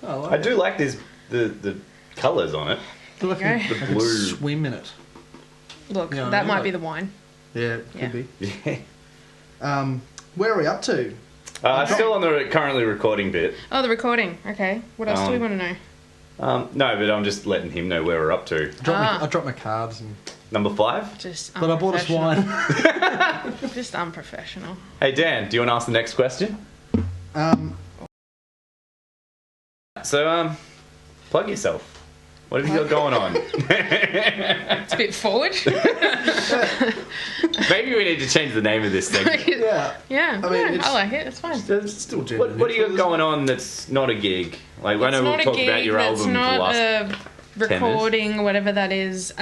S1: I do like the colours on it.
S3: The blue.
S2: I
S3: could swim in it.
S2: Look, that might be the wine.
S3: Yeah, could
S2: Yeah.
S3: be.
S1: Yeah.
S3: Where are we up to?
S1: Still on the currently recording bit.
S2: Oh, the recording. Okay. What else do we want to know?
S1: No, but I'm just letting him know where we're up to.
S3: I dropped my cards,
S1: Number 5.
S2: Just
S3: but I bought us wine.
S2: Just unprofessional.
S1: Hey, Dan, do you want to ask the next question? So, plug yourself. What have you got going on?
S2: It's a bit forward.
S1: Maybe we need to change the name of this thing.
S3: Yeah.
S2: Yeah,
S3: I mean,
S2: I like it. It's fine.
S3: It's still
S1: What do you got going on that's not a gig? Like, I know we'll talk about your album for the last...
S2: It's not a recording, whatever that is.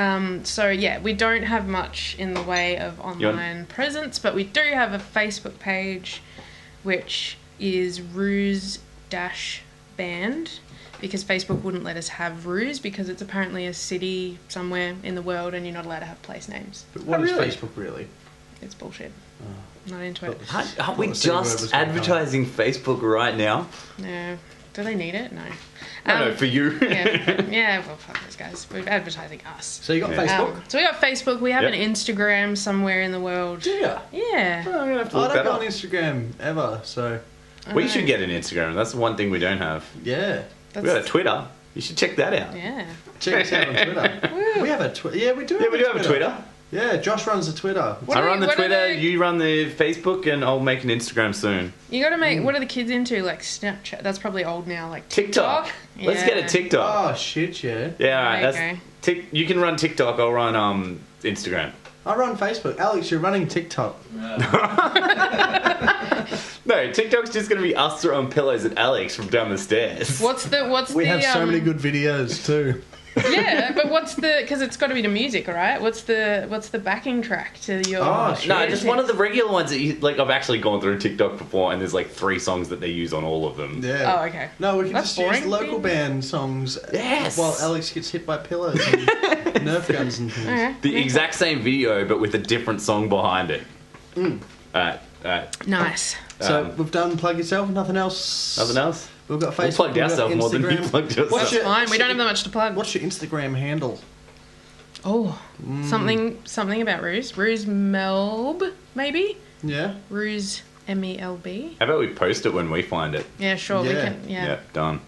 S2: So, yeah, we don't have much in the way of online presence, but we do have a Facebook page, which is Ruse-Band, because Facebook wouldn't let us have Ruse because it's apparently a city somewhere in the world and you're not allowed to have place names.
S3: But what is
S1: really?
S3: Facebook really?
S2: It's bullshit. Not into it.
S1: Aren't we just advertising Facebook right now?
S2: No. Do they need it? No.
S1: No, for you.
S2: yeah, well, fuck those guys. We're advertising us.
S3: So you got Facebook?
S2: So we got Facebook. We have an Instagram somewhere in the world.
S3: Do you?
S2: Yeah.
S3: Oh, I'm gonna have to look that up. I don't go on Instagram ever, so...
S1: We should get an Instagram. That's the one thing we don't have.
S3: Yeah.
S1: We got a Twitter. You should check that out.
S2: Yeah.
S3: Check us out on Twitter. We have a Twitter. Yeah, we do.
S1: Yeah, we do have a Twitter.
S3: Yeah, Josh runs the Twitter.
S1: I run the Twitter, you run the Facebook, and I'll make an Instagram soon.
S2: You got to make. What are the kids into? Like Snapchat. That's probably old now. Like
S1: TikTok.
S2: Yeah.
S1: Let's get a TikTok.
S3: Oh shit, yeah.
S1: Yeah, all right. You can run TikTok. I'll run Instagram.
S3: I run Facebook. Alex, you're running TikTok.
S1: No, TikTok's just going to be us throwing pillows at Alex from down the stairs.
S3: We have so many good videos too.
S2: Yeah, but because it's got to be the music, all right? What's the backing track to your...
S1: No, just one of the regular ones that I've actually gone through TikTok before, and there's like 3 songs that they use on all of them.
S3: Yeah.
S2: Oh, okay.
S3: No, we can just use local band songs.
S1: Yes.
S3: While Alex gets hit by pillows and Nerf guns and things.
S2: Okay.
S1: The exact same video, but with a different song behind it.
S2: Nice.
S3: So we've done Plug Yourself, nothing else?
S1: Nothing else?
S3: We've got Facebook.
S1: We plugged ourselves more than you plugged yourself.
S2: That's fine. We don't have that much to plug.
S3: What's your Instagram handle?
S2: Oh, something about Ruse. Ruse Melb, maybe?
S3: Yeah.
S2: Ruse MELB.
S1: How about we post it when we find it?
S2: Yeah, sure.
S3: Yeah.
S2: We can. Yeah.
S1: Yeah, done.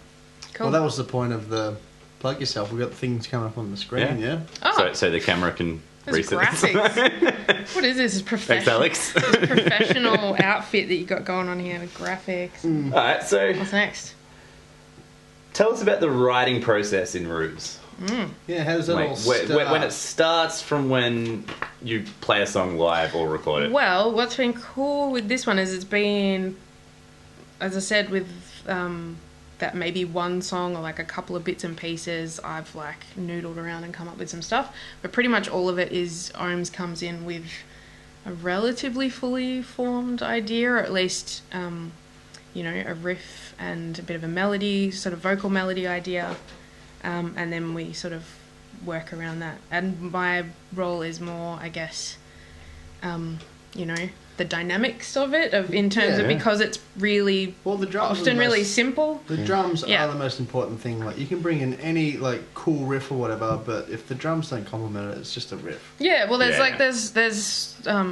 S2: Cool.
S3: Well, that was the point of the Plug Yourself. We've got things coming up on the screen, yeah?
S2: Oh.
S1: So the camera can
S2: There's
S1: reset.
S2: graphics. What is this? It's professional.
S1: Thanks, Alex.
S2: This professional outfit that you got going on here with graphics.
S1: All right, so
S2: What's next?
S1: tell us about the writing process in Ruse.
S3: Yeah, how does that all start?
S1: When it starts from when you play a song live or record it.
S2: Well, what's been cool with this one is it's been, as I said, with that maybe one song or like a couple of bits and pieces, I've like noodled around and come up with some stuff. But pretty much all of it is Ohms comes in with a relatively fully formed idea, or at least, a riff and a bit of a melody, sort of vocal melody idea. And then we sort of work around that. And my role is more, I guess, the dynamics of it, in terms of, because it's really
S3: the drums
S2: often really simple.
S3: The drums are the most important thing. Like, you can bring in any like cool riff or whatever, but if the drums don't complement it, it's just a riff.
S2: Yeah, well, there's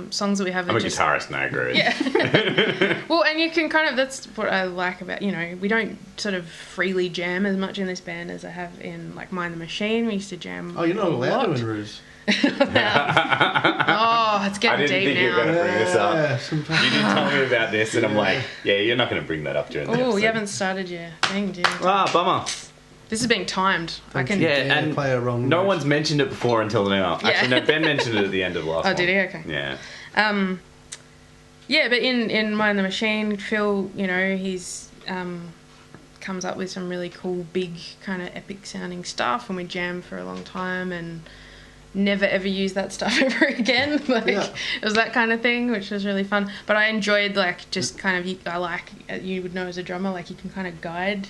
S2: songs that we have.
S1: I'm a guitarist and I agree.
S2: Yeah. Well, and you can kind of, that's what I like about, we don't sort of freely jam as much in this band as I have in like Mind the Machine. We used to jam.
S3: Oh, you're not allowed to in Ruse.
S2: It's getting
S1: I didn't
S2: deep
S1: think you were going to bring this up. You did tell me about this, and I'm like, you're not going to bring that up during the episode.
S2: Oh, you haven't started yet. Dang, dude.
S1: Ah, bummer.
S2: This is being timed.
S1: And
S3: play a wrong
S1: no
S3: note.
S1: one's mentioned it before until now.
S2: Yeah.
S1: Actually, no, Ben mentioned it at the end of last one.
S2: Oh, did he? Okay.
S1: Yeah.
S2: Yeah, but in Mind the Machine, Phil, he's comes up with some really cool, big, kind of epic sounding stuff, and we jam for a long time and never ever use that stuff ever again. It was that kind of thing, which was really fun. But I enjoyed just kind of, you would know as a drummer, like you can kind of guide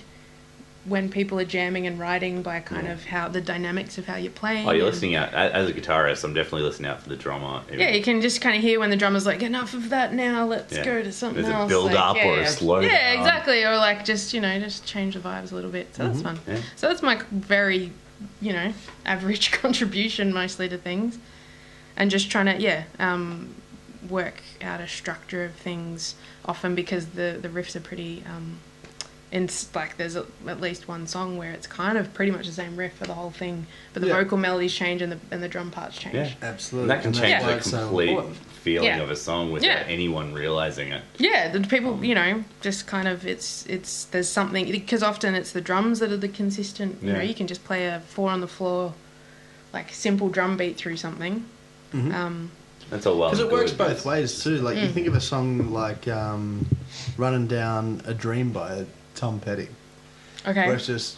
S2: when people are jamming and writing by kind of how the dynamics of how you're playing.
S1: Oh, you're listening out. As a guitarist, I'm definitely listening out for the drummer.
S2: Yeah, you can just kind of hear when the drummer's like, enough of that now, let's go to something else.
S1: There's a build up or a slow down.
S2: Yeah, exactly. Or just change the vibes a little bit. So that's fun.
S1: Yeah.
S2: So that's my very, average contribution mostly to things. and just trying to work out a structure of things. Often because the riffs are pretty like there's at least one song where it's kind of pretty much the same riff for the whole thing, but the vocal melodies change and the drum parts change.
S1: Yeah,
S3: absolutely.
S1: And that can change the complete feeling
S2: Yeah.
S1: of a song without anyone realizing it.
S2: Yeah, the people, just kind of it's there's something, because often it's the drums that are the consistent. You know, you can just play a 4 on the floor, like simple drum beat through something.
S3: Mm-hmm.
S1: That's all well.
S3: Because it works both ways too. Like you think of a song like "Running Down a Dream" by Tom Petty.
S2: Okay.
S3: Where it's just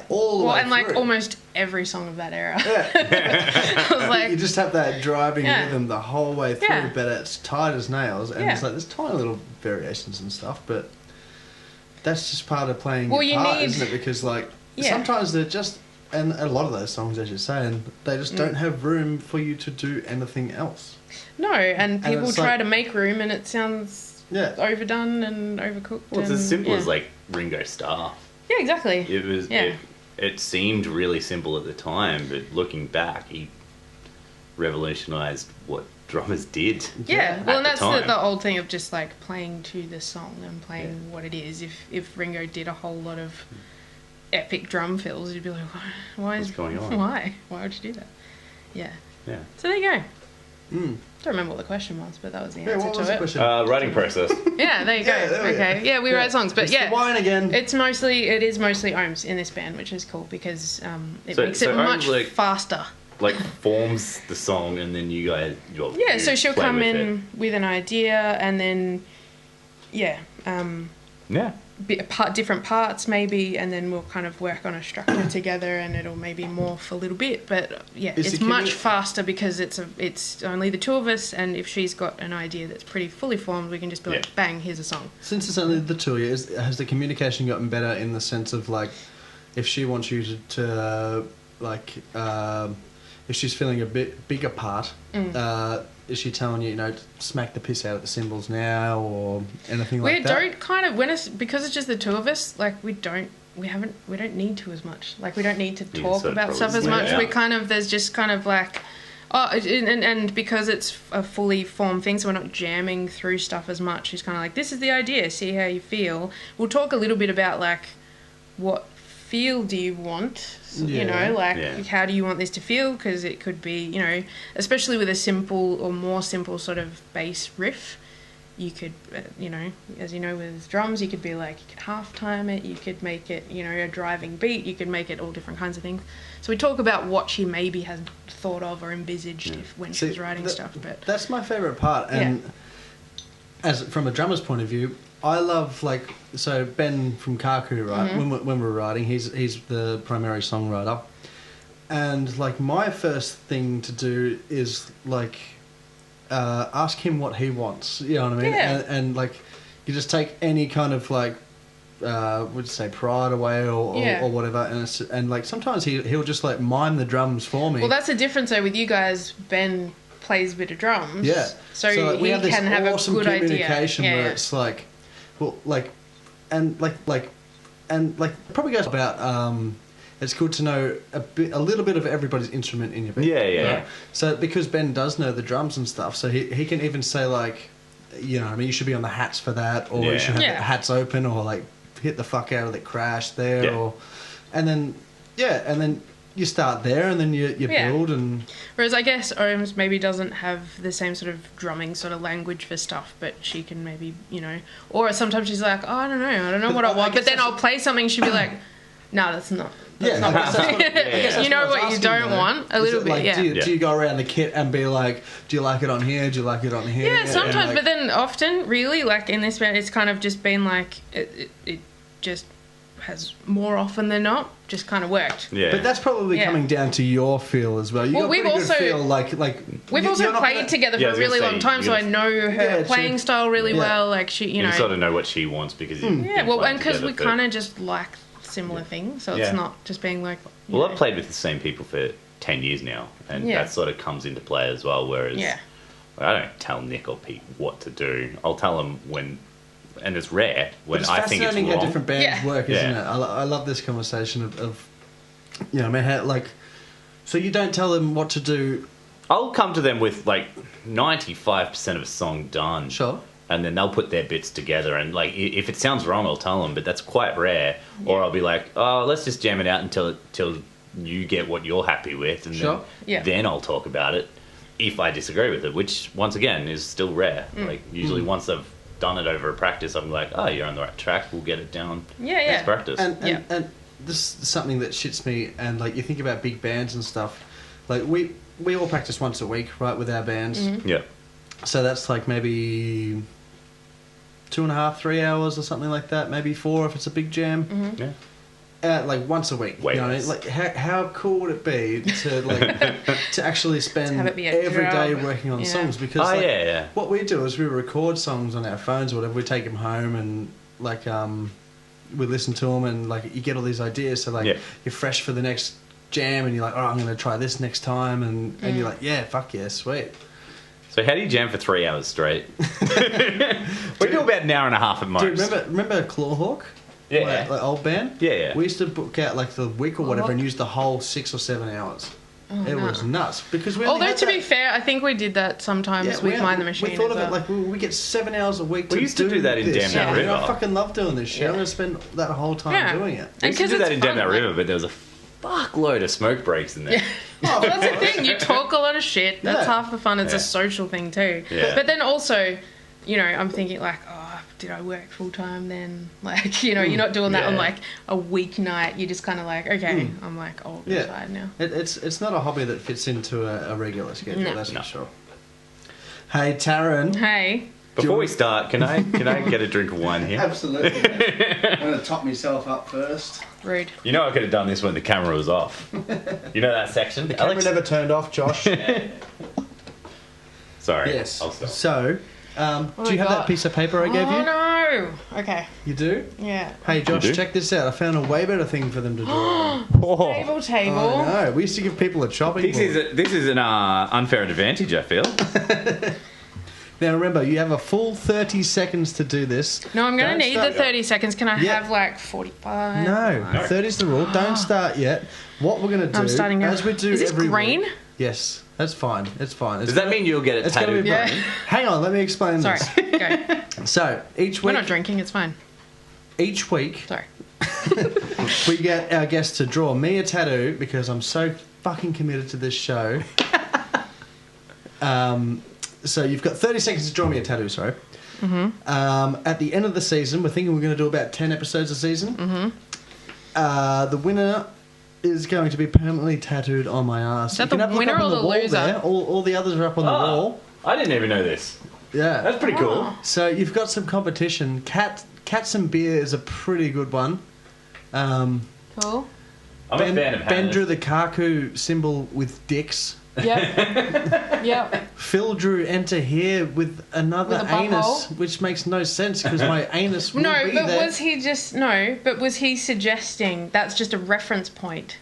S3: all the way
S2: and like
S3: through.
S2: almost every song of that era.
S3: Yeah.
S2: I was like,
S3: You just have that driving rhythm the whole way through, but it's tight as nails, and it's like there's tiny little variations and stuff, but that's just part of playing your part, isn't it? Because like sometimes they're just, and a lot of those songs, as you're saying, they just don't have room for you to do anything else.
S2: No, and people try to make room, and it sounds overdone and overcooked.
S1: Well, it's as simple as like Ringo Starr.
S2: Yeah, exactly.
S1: It was. It seemed really simple at the time, but looking back, he revolutionized what drummers did.
S2: Yeah, well, and that's the old thing of just like playing to the song and playing what it is. If Ringo did a whole lot of epic drum fills, you'd be like, what's going on? Why would you do that? Yeah. So there you go. Don't remember what the question was, but that was the answer to it.
S1: Writing process.
S2: Yeah, there you go. Okay, yeah, we write songs, but
S3: it's the wine again.
S2: It is mostly ohms in this band, which is cool because it makes it much faster.
S1: Like forms the song, and then you guys.
S2: So she'll come in with an idea, and then different parts maybe, and then we'll kind of work on a structure together, and it'll maybe morph a little bit, but it's much faster because it's only the two of us, and if she's got an idea that's pretty fully formed, we can just be like, bang, here's a song.
S3: Since it's only the two of you, has the communication gotten better in the sense of like, if she wants you to if she's feeling a bit bigger part, is she telling you, smack the piss out of the cymbals now or anything like that?
S2: We don't kind of, because it's just the two of us, like we don't need to as much. Like we don't need to talk about stuff as much. We kind of, there's just kind of like, and because it's a fully formed thing, so we're not jamming through stuff as much. She's kind of like, this is the idea, see how you feel. We'll talk a little bit about like, what feel do you want? How do you want this to feel? Because it could be, especially with a simple or more simple sort of bass riff, you could, as you know, with drums, you could be like, you could half time it, you could make it, a driving beat, you could make it all different kinds of things. So we talk about what she maybe has thought of or envisaged when she was writing stuff. But
S3: that's my favourite part. And as from a drummer's point of view, I love, so Ben from Kaku, right? Mm-hmm. When we're writing, he's the primary songwriter, and my first thing to do is ask him what he wants. You know what I mean?
S2: Yeah.
S3: And you just take any kind of would you say pride away or whatever, and sometimes he'll just mime the drums for me.
S2: Well, that's the difference though with you guys. Ben plays a bit of drums.
S3: Yeah.
S2: So
S3: we have this
S2: can have
S3: awesome
S2: a good
S3: communication
S2: idea.
S3: where it's probably goes about it's good to know a little bit of everybody's instrument in your band.
S1: Yeah.
S3: Right? So because Ben does know the drums and stuff, so he can even say you should be on the hats for that, or you should have the hats open, or hit the fuck out of the crash there, and then you start there, and then you build. And
S2: whereas I guess Ohms maybe doesn't have the same sort of drumming sort of language for stuff, but she can maybe, or sometimes she's like, I don't know what I want, but then I'll play something, she'll be like, no, that's not. That's not what you know what you don't want a little bit.
S3: Do you go around the kit and be like, do you like it on here? Do you like it on here?
S2: Yeah, sometimes, but then often, really, in this band, it's kind of just been it just has more often than not just kind of worked.
S1: Yeah.
S3: But that's probably coming down to your feel as well.
S2: We've also played together for a really long time, so I know her playing style really well. You
S1: sort of know what she wants because and
S2: because we kind of just like similar things, so it's not just being like.
S1: I've played with the same people for 10 years now, and that sort of comes into play as well. Whereas I don't tell Nick or Pete what to do. I'll tell them when. And it's rare when I think it's wrong.
S3: It's fascinating how different bands work, isn't it? I love this conversation of how So you don't tell them what to do.
S1: I'll come to them with like 95% of a song done.
S3: Sure.
S1: And then they'll put their bits together, and like if it sounds wrong, I'll tell them. But that's quite rare. Or I'll be like, "Oh, let's just jam it out until you get what you're happy with, and then I'll talk about it if I disagree with it." Which, once again, is still rare. Like usually, once I've done it over a practice, I'm like, "Oh, you're on the right track. We'll get it down next practice."
S3: And this is something that shits me. And like you think about big bands and stuff, like we all practice once a week, right, with our bands.
S1: Yeah.
S3: So that's like maybe 2.5, 3 hours or something like that. Maybe 4 if it's a big jam.
S1: Yeah.
S3: Like once a week.
S1: Way
S3: you know what I mean?
S1: less.
S3: Like how cool would it be to like to actually spend
S2: To have it be a
S3: every day
S2: job.
S3: working on
S2: Yeah.
S3: songs? Because what we do is we record songs on our phones or whatever. We take them home and like we listen to them and like you get all these ideas. So like you're fresh for the next jam and you're like, oh, I'm going to try this next time, and you're like, yeah, fuck yeah, sweet.
S1: So how do you jam for 3 hours straight? We do about an hour and a half at most.
S3: Dude, remember Clawhawk?
S1: Yeah.
S3: Like old band?
S1: Yeah.
S3: We used to book out like the week or whatever and use the whole 6 or 7 hours. It was nuts because we.
S2: Although to be fair, I think we did that sometimes with Mind the Machine.
S3: We thought
S2: as
S3: of
S2: well.
S3: it like we get 7 hours a week.
S1: We used to do that in
S3: this.
S1: Damn That
S3: You know,
S1: River.
S3: I fucking love doing this shit. I'm going to spend that whole time doing it.
S1: We used to do that in Damn That
S2: fun,
S1: River, but there was a fuckload of smoke breaks in there.
S2: Well, that's the thing. You talk a lot of shit. That's half the fun. It's a social thing too.
S1: Yeah.
S2: But then also, you know, I'm thinking like, oh, did I work full time then? Like, you know, you're not doing that on like a weeknight. You're just kind of like, okay, I'm like old and tired now.
S3: It's not a hobby that fits into a regular schedule. That's
S1: No.
S3: for sure. Hey, Taryn.
S2: Hey.
S1: Before we start, can I get a drink of wine here?
S3: Absolutely. I'm going to top myself up first.
S2: Rude.
S1: You know I could have done this when the camera was off. You know that section?
S3: The camera never turned off, Josh.
S1: Sorry.
S3: Yes.
S1: I'll stop.
S3: So, do you have
S2: got?
S3: that piece of paper I gave you?
S2: Oh no. Okay.
S3: You do?
S2: Yeah.
S3: Hey, Josh,
S1: do?
S3: check this out. I found a way better thing for them to draw.
S2: Table.
S3: I know. We used to give people a chopping board.
S1: This is an unfair advantage, I feel.
S3: Now, remember, you have a full 30 seconds to do this.
S2: No, I'm going
S3: Don't
S2: to need
S3: start-
S2: the 30 seconds. Can I
S3: Yeah.
S2: have like 45?
S3: No, 30's the rule. Don't start yet. What we're going to do,
S2: I'm starting now.
S3: as we do
S2: Is this
S3: every
S2: green?
S3: week... Yes, that's fine. It's fine.
S1: Does that mean you'll get it
S3: It's going to
S1: tattooed?
S3: be
S2: Yeah.
S3: green. Hang on, let me explain
S2: Sorry.
S3: this.
S2: Go.
S3: So, each
S2: We're
S3: week...
S2: not drinking. It's fine.
S3: Each week,
S2: Sorry.
S3: we get our guests to draw me a tattoo because I'm so fucking committed to this show. So you've got 30 seconds to draw me a tattoo, sorry. At the end of the season, we're thinking we're going to do about 10 episodes a season. The winner is going to be permanently tattooed on my ass.
S2: Is that
S3: You can
S2: the
S3: have a look
S2: winner
S3: up on
S2: or the
S3: wall
S2: loser?
S3: there. All the others are up on the wall.
S1: I didn't even know this.
S3: Yeah.
S1: That's pretty cool.
S3: So you've got some competition. Cats and Beer is a pretty good one.
S2: Cool.
S1: I'm a fan of
S3: Ben
S1: Hannah's.
S3: drew the Kaku symbol with dicks.
S2: Yep. Yep.
S3: Phil drew enter here with another
S2: With a
S3: anus,
S2: butthole?
S3: which makes no sense because my anus will
S2: No,
S3: be
S2: but
S3: there.
S2: was he suggesting that's just a reference point?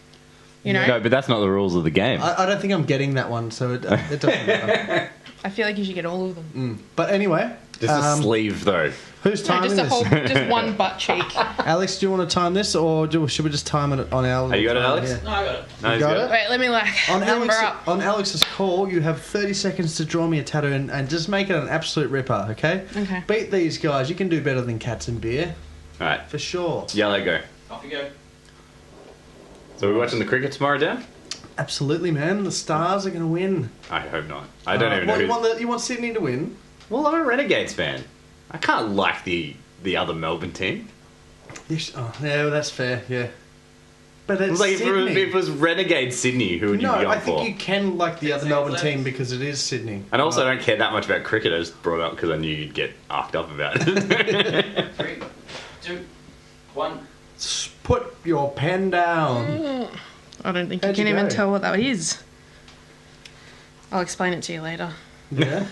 S2: You know?
S1: No, but that's not the rules of the game.
S3: I don't think I'm getting that one, so it doesn't matter.
S2: I feel like you should get all of them.
S3: But anyway,
S1: Just a sleeve, though.
S3: who's
S2: No,
S3: timing
S2: just
S3: this?
S2: one butt cheek.
S3: Alex, do you want to time this, or should we just time it on our?
S1: Have you got it, Alex?
S3: Yeah.
S4: No, I got it.
S1: No,
S3: You
S1: he's
S3: got it?
S2: Wait, let me
S3: On,
S2: number up.
S3: on Alex's call, you have 30 seconds to draw me a tattoo and just make it an absolute ripper, okay?
S2: Okay.
S3: Beat these guys. You can do better than Cats and Beer,
S1: All right.
S3: for sure.
S1: Yellow, go.
S4: Off you go.
S1: So we're watching the cricket tomorrow, Dan?
S3: Absolutely, man. The Stars are going to win.
S1: I hope not. I don't even know.
S3: You want Sydney to win?
S1: Well, I'm a Renegades fan. I can't like the other Melbourne team.
S3: Yes. Oh, yeah, well, that's fair. Yeah. But
S1: It
S3: it's
S1: was like if
S3: Sydney.
S1: it was Renegade Sydney, who would you
S3: No,
S1: be on
S3: I think
S1: for?
S3: you can like the other
S4: Sydney
S3: Melbourne
S4: Blacks.
S3: team because it is Sydney.
S1: And also, I don't care that much about cricket. I just brought it up because I knew you'd get arced up about it.
S4: 3, 2, 1.
S3: Put your pen down.
S2: I don't think you
S3: How'd
S2: can
S3: you
S2: even
S3: go?
S2: tell what that is. I'll explain it to you later.
S3: Yeah.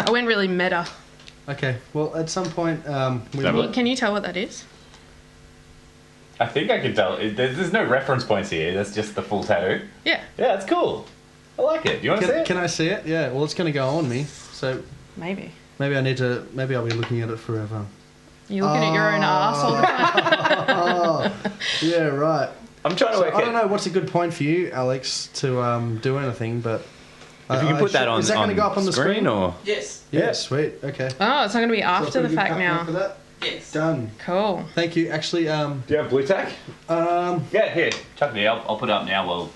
S2: I went really meta.
S3: Okay. Well, at some point, we
S1: Have a
S3: will.
S1: look.
S2: Can you tell what that is?
S1: I think I can tell. There's no reference points here. That's just the full tattoo.
S2: Yeah,
S1: Yeah, it's cool. I like it. You want to see it?
S3: Can I see it? Yeah. Well, it's going to go on me, so
S2: maybe.
S3: maybe I need to. Maybe I'll be looking at it forever.
S2: You're looking at your own ass all the time.
S3: Oh, yeah, right.
S1: I'm trying to
S3: So
S1: work
S3: I don't
S1: out.
S3: know what's a good point for you, Alex, to do anything, but...
S1: If you can put that on,
S3: is that going to go up on the screen?
S1: or
S4: Yes.
S3: Yeah, sweet. Okay.
S2: Oh, it's not going to be
S3: So
S2: after
S3: I'll
S2: the
S3: put a
S2: fact
S3: good cut for
S2: now.
S3: that.
S4: Yes.
S3: Done.
S2: Cool.
S3: Thank you. Actually,
S1: do you have blue tack?
S3: yeah.
S1: Yeah, here. Chuck me. I'll put it up now. Well,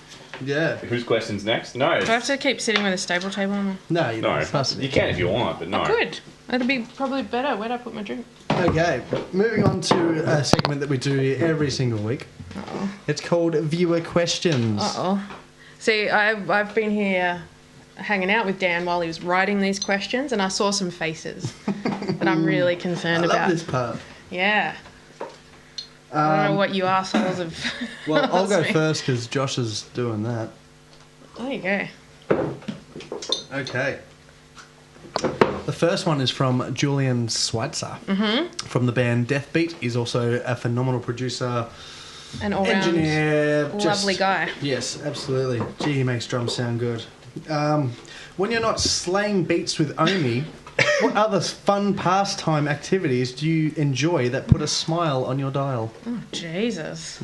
S1: whose question's next? No.
S2: Do I have to keep sitting with a stable table on?
S3: No, you
S1: No.
S3: don't.
S1: You can if you want, but no.
S2: Oh, good. That'd be probably better. Where'd I put my drink?
S3: Okay, moving on to a segment that we do every single week.
S2: Uh-oh.
S3: It's called Viewer Questions.
S2: Uh-oh. See, I've been here hanging out with Dan while he was writing these questions, and I saw some faces that I'm really concerned
S3: I love
S2: about.
S3: this part.
S2: Yeah. I don't know what you arseholes have.
S3: Well, I'll go
S2: asked me.
S3: first because Josh is doing that.
S2: There you go.
S3: Okay. The first one is from Julian Schweitzer from the band Deathbeat. He's also a phenomenal producer,
S2: An all-round
S3: engineer.
S2: lovely guy.
S3: Yes, absolutely. Gee, he makes drums sound good. When you're not slaying beats with Omi, what other fun pastime activities do you enjoy that put a smile on your dial?
S2: Oh, Jesus.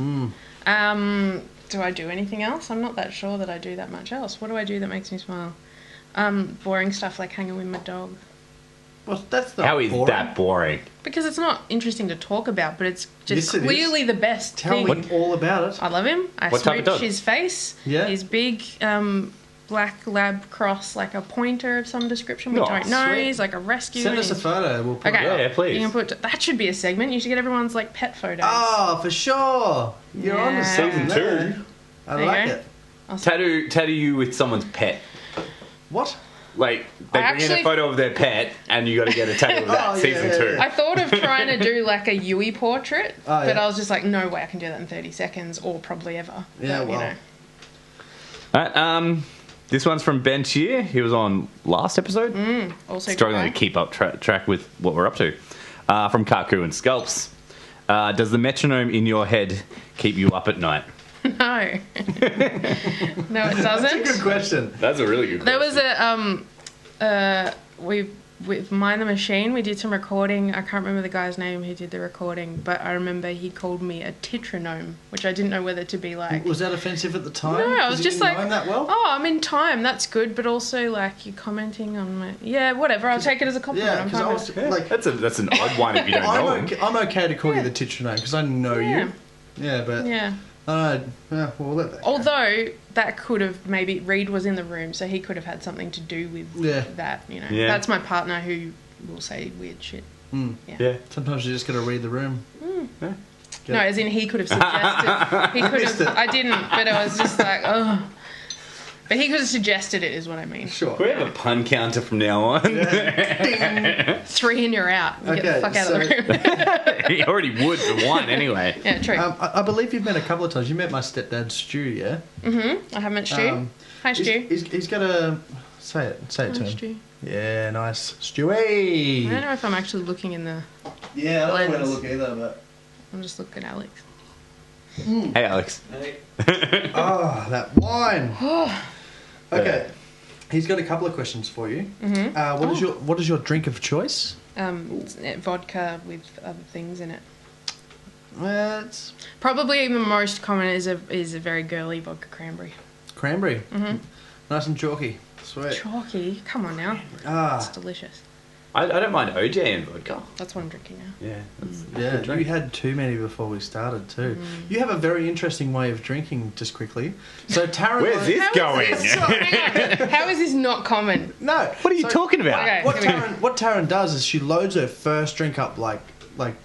S2: Do I do anything else? I'm not that sure that I do that much else. What do I do that makes me smile? Boring stuff like hanging with my dog.
S3: Well, that's not
S1: How is
S3: boring.
S1: that boring?
S2: Because it's not interesting to talk about, but it's just
S3: Yes, it is.
S2: clearly the best
S3: Tell
S2: thing.
S3: me all about it.
S2: I love him. I
S1: What type of
S2: smooch
S1: dog?
S2: his face.
S3: Yeah.
S2: He's big, black lab cross, like a pointer of some description. We
S1: Oh,
S2: don't know.
S3: sweet.
S2: He's like a rescue.
S3: Send us a
S2: He's-
S3: photo. We'll put
S2: Okay.
S3: it up.
S1: Yeah, please.
S2: You can put that should be a segment. You should get everyone's like pet photos.
S3: Oh, for sure. You're on to
S2: Yeah.
S3: something
S1: Season
S3: there.
S1: 2.
S3: I
S2: There you
S3: like
S2: go.
S3: it.
S1: Tattoo you with someone's pet.
S3: What?
S1: Like, they bring in
S2: actually-
S1: a photo of their pet, and you got to get a tattoo of that.
S3: Oh, yeah,
S1: season
S3: yeah,
S1: 2.
S3: yeah.
S2: I thought of trying to do like a Yui portrait,
S3: Oh,
S2: but
S3: yeah.
S2: I was just like, no way I can do that in 30 seconds or probably ever.
S3: Yeah,
S2: But,
S3: well.
S2: you know.
S1: Alright, this one's from Ben Shear. He was on last episode.
S2: Also
S1: Struggling
S2: guy.
S1: to keep up track with what we're up to. From Kaku and Sculpts. Does the metronome in your head keep you up at night?
S2: No. No, it
S3: That's a good
S2: doesn't.
S3: question.
S1: That's a really good
S2: There was a with Mind the Machine, we did some recording. I can't remember the guy's name who did the recording, but I remember he called me a titronome, which I didn't know whether to be like.
S3: Was that offensive at the time?
S2: No, I
S3: 'Cause
S2: was
S3: you
S2: just
S3: didn't
S2: like,
S3: know him that well?
S2: oh, I'm in time. That's good, but also like you're commenting on my. Yeah, whatever. I'll take it as a compliment.
S3: Yeah,
S2: I'm
S3: because
S2: fine
S3: I
S2: with
S3: was
S2: it.
S3: like,
S1: That's an odd one if you don't know him.
S3: I'm okay to call you
S2: Yeah.
S3: the titronome because I know
S2: Yeah.
S3: you. Yeah, but
S2: Yeah.
S3: I don't know. Yeah, well, we'll let that go.
S2: Although that could have maybe Reed was in the room, so he could have had something to do with
S3: Yeah.
S2: that. You know,
S1: Yeah.
S2: that's my partner who will say weird shit.
S1: Yeah.
S3: Sometimes you just got to read the room.
S1: Yeah.
S2: No, as in he could have suggested. He could
S3: Missed
S2: have.
S3: it.
S2: I didn't, but I was just like, oh. But he could have suggested it, is what I mean.
S3: Sure.
S1: Can we have a pun counter from now on?
S2: 3 and you're out. You get the
S3: Okay,
S2: fuck out of the room.
S1: He already would for one anyway.
S2: Yeah, true.
S3: I believe you've met a couple of times. You met my stepdad, Stu, yeah?
S2: I haven't Stu. Hi, Stu.
S3: He's got a... Say it to
S2: Hi,
S3: him.
S2: Stu.
S3: Yeah, nice.
S2: I
S3: Stewie!
S2: don't know if I'm actually looking in the.
S3: Yeah, I don't know where to
S2: Lens.
S3: look either, but...
S2: I'm just looking at Alex.
S1: Hey, Alex.
S4: Hey.
S3: Oh, that wine! Okay. He's got a couple of questions for you. What is your drink of choice?
S2: Vodka with other things in it.
S3: It's
S2: Probably the most common is a very girly vodka cranberry.
S3: cranberry. Nice and chalky. Sweet.
S2: Chalky, come on now. It's
S3: Ah,
S2: delicious.
S1: I don't mind OJ and vodka.
S2: That's what I'm drinking now.
S1: Yeah. That's
S3: yeah,
S1: good drink.
S3: you had too many before we started too. You have a very interesting way of drinking, just quickly. So Taryn...
S1: Where's this going?
S2: Hang on. How is this not common?
S3: No.
S1: What are you
S3: So
S1: talking about?
S2: Okay.
S3: What Taryn does is she loads her first drink up like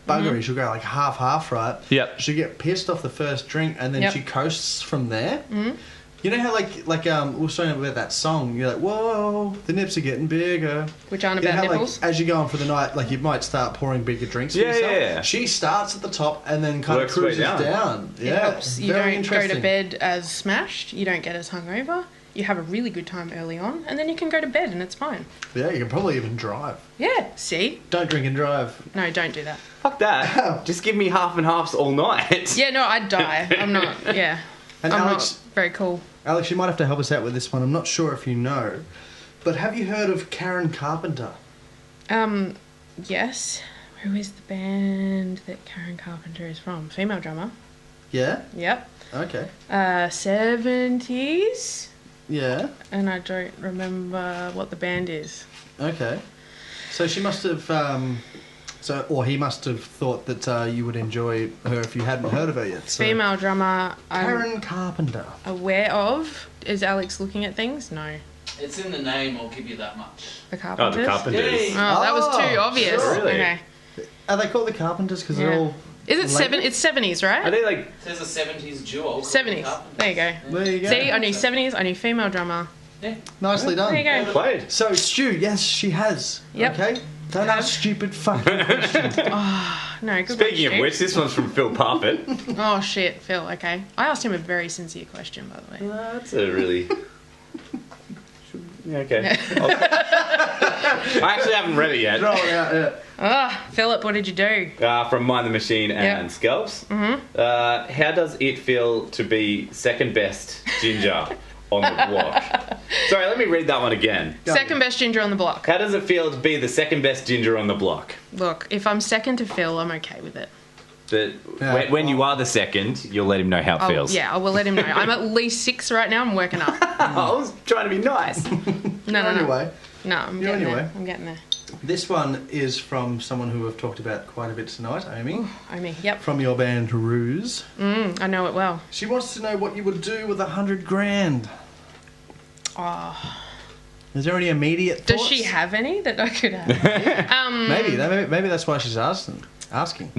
S3: buggery. She'll go like half, right?
S1: Yep.
S3: She'll get pissed off the first drink and then
S2: Yep.
S3: she coasts from there. You know how we were saying about that song. You're like, whoa, the nips are getting bigger.
S2: Which aren't
S3: You know
S2: about
S3: how,
S2: nipples.
S3: as you go on for the night, you might start pouring bigger drinks for
S1: Yeah,
S3: yourself.
S1: yeah.
S3: She starts at the top and then kind
S1: Works
S3: of
S1: way
S3: cruises
S1: down.
S3: down.
S2: It
S3: Yeah,
S2: helps. You
S3: very
S2: don't go to
S3: interesting.
S2: bed as smashed. You don't get as hungover. You have a really good time early on, and then you can go to bed and it's fine.
S3: Yeah, you can probably even drive.
S2: Yeah. See?
S3: Don't drink and drive.
S2: No, don't do that.
S1: Fuck that. Just give me half and halves all night.
S2: Yeah, no, I'd die. I'm not. Yeah.
S3: And
S2: I'm
S3: Alex,
S2: not very cool.
S3: Alex, you might have to help us out with this one. I'm not sure if you know, but have you heard of Karen Carpenter?
S2: Yes. Who is the band that Karen Carpenter is from? Female drummer.
S3: Yeah?
S2: Yep.
S3: Okay.
S2: 70s.
S3: Yeah.
S2: And I don't remember what the band is.
S3: Okay. So she must have, or he must have thought that you would enjoy her if you hadn't heard of her yet. So.
S2: Female drummer I'm
S3: Karen Carpenter.
S2: aware of. Is Alex looking at things? No.
S4: It's in the name, I'll give you that much.
S2: The
S1: Oh,
S2: Carpenters?
S1: the Carpenters.
S4: Yay.
S2: Oh, that was too
S3: Oh,
S2: obvious.
S1: sure. Really?
S2: Okay.
S3: Are they called the Carpenters because
S2: Yeah.
S3: they're all...
S2: Is it
S3: Later?
S2: It's 70s, right?
S1: Are they like...
S4: There's a 70s duo.
S2: 70s. There you go.
S3: There you go.
S2: See, I knew 70s, I knew female drummer.
S4: Yeah.
S3: Nicely done.
S2: There you go.
S1: Played.
S3: So, Stu, yes, she has.
S2: Yep.
S3: Okay? Don't ask stupid fucking questions.
S2: No, good
S1: Speaking
S2: one,
S1: of which, this one's from Phil Parfitt.
S2: Oh, shit, Phil, okay. I asked him a very sincere question, by the way.
S1: That's a really... Yeah, okay. I actually haven't read it yet.
S3: Roll it out, yeah.
S2: Philip, what did you do?
S1: From Mind the Machine and
S2: Yep.
S1: Scalps. How does it feel to be second best ginger on the block? Sorry, let me read that one again.
S3: Go.
S2: Second best ginger on the block.
S1: How does it feel to be the second best ginger on the block?
S2: Look, if I'm second to Phil, I'm okay with it.
S1: That
S3: Yeah.
S1: when you are the second, you'll let him know how it feels.
S2: Yeah, I will let him know. I'm at least 6 right now. I'm working up.
S1: I was trying to be nice.
S2: No.
S3: Anyway,
S2: No, I'm
S3: You're
S2: getting
S3: anyway.
S2: there. I'm getting there.
S3: this one is from someone who we've talked about quite a bit tonight, Amy.
S2: I mean, yep.
S3: From your band Ruse.
S2: I know it well.
S3: She wants to know what you would do with $100,000.
S2: Oh,
S3: Is there any immediate
S2: does
S3: thoughts?
S2: she have any that I could have?
S3: Maybe that's why she's asking.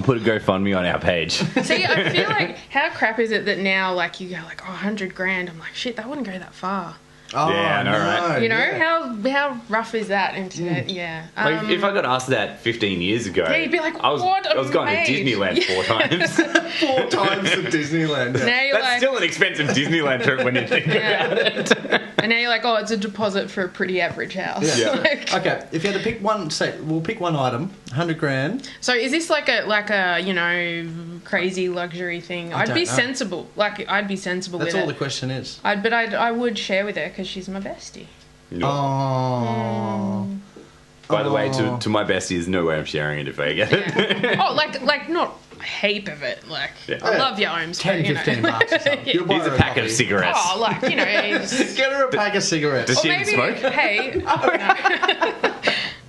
S1: Put a GoFundMe on our page.
S2: See, I feel like, how crap is it that now, like, you go like, oh, $100,000. I'm like, shit, that wouldn't go that far.
S3: Oh,
S1: Yeah, I know, right?
S2: You know,
S3: yeah.
S2: how rough is that internet? Yeah.
S1: Like, if I got asked that 15 years ago,
S2: Yeah, you'd be like,
S1: I was
S2: what a
S1: going to
S2: mate.
S1: Disneyland 4 times.
S3: 4 times to Disneyland. Yeah.
S2: Now you're
S1: That's
S2: like,
S1: still an expensive Disneyland trip when you think
S2: Yeah.
S1: about it.
S2: and now you're like, oh, it's a deposit for a pretty average house.
S3: Yeah.
S2: Like-
S3: Okay, if you had to pick one, we'll pick one item, $100,000.
S2: So is this like a you know, crazy luxury thing? I'd
S3: don't
S2: be
S3: know.
S2: sensible. Like, I'd be sensible
S3: That's
S2: with
S3: all
S2: it.
S3: the question is.
S2: I would share with her because she's my bestie.
S3: Oh.
S1: By the way, to my besties, no way I'm sharing it if I get it.
S2: Yeah. Oh, like not a heap of it. Like,
S1: Yeah.
S2: I love your homes.
S3: 10,
S2: but, you know.
S3: 15 bucks or something. You'll buy
S1: Here's a
S3: her
S1: pack
S3: coffee.
S1: of cigarettes.
S2: Oh, like, you know, it's-
S3: Get her a pack of cigarettes.
S1: Does
S2: or
S1: she even
S2: maybe,
S1: smoke?
S2: hey, no.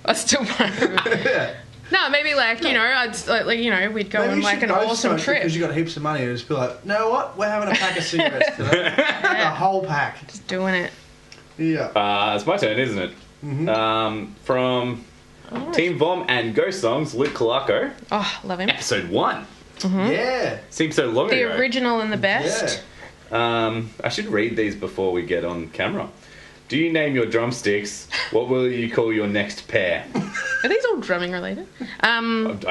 S2: I still
S3: Yeah.
S2: No, maybe like, you know, like you know, we'd go
S3: Maybe
S2: on
S3: you
S2: like
S3: should
S2: an
S3: both
S2: awesome
S3: smoke
S2: trip.
S3: because you got heaps of money and just be like, you know what? We're having a pack of cigarettes today. The whole pack.
S2: Just doing it.
S3: Yeah.
S1: It's my turn, isn't it? From Team Vom and Ghost Songs, Luke Colaco,
S2: Oh, love him.
S1: episode 1.
S3: Yeah.
S1: Seems so long
S2: The
S1: ago.
S2: original and the best.
S3: Yeah.
S1: I should read these before we get on camera. Do you name your drumsticks? What will you call your next pair?
S2: Are these all drumming related?
S1: I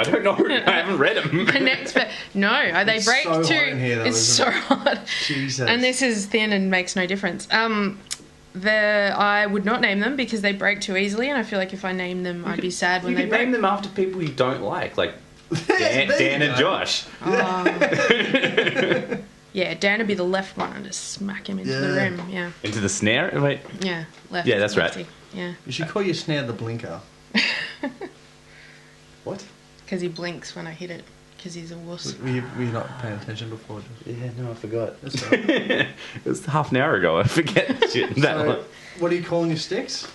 S1: don't know. I haven't read them.
S2: The next bit. No, they
S3: It's
S2: break
S3: so hot
S2: to.
S3: in here, though,
S2: It's
S3: isn't
S2: so
S3: it?
S2: hot.
S3: Jesus.
S2: And this is thin and makes no difference. I would not name them because they break too easily, and I feel like if I name them, I'd be sad when
S1: You
S2: they
S1: can
S2: break.
S1: name them after people you don't like Dan,
S3: There you
S1: Dan and
S3: go.
S1: Josh.
S2: Yeah, Dan would be the left one and just smack him into the
S3: Yeah.
S2: rim. Yeah,
S1: Into the snare? Wait.
S2: yeah, left.
S1: Yeah, that's right.
S2: lefty. Yeah,
S3: You should call your snare the blinker.
S1: What?
S2: because he blinks when I hit it. Because he's a wuss.
S3: Were you not paying attention before?
S1: Yeah, no, I forgot.
S3: That's all right.
S1: It was half an hour ago. I forget shit. That
S3: So,
S1: one.
S3: what are you calling your sticks?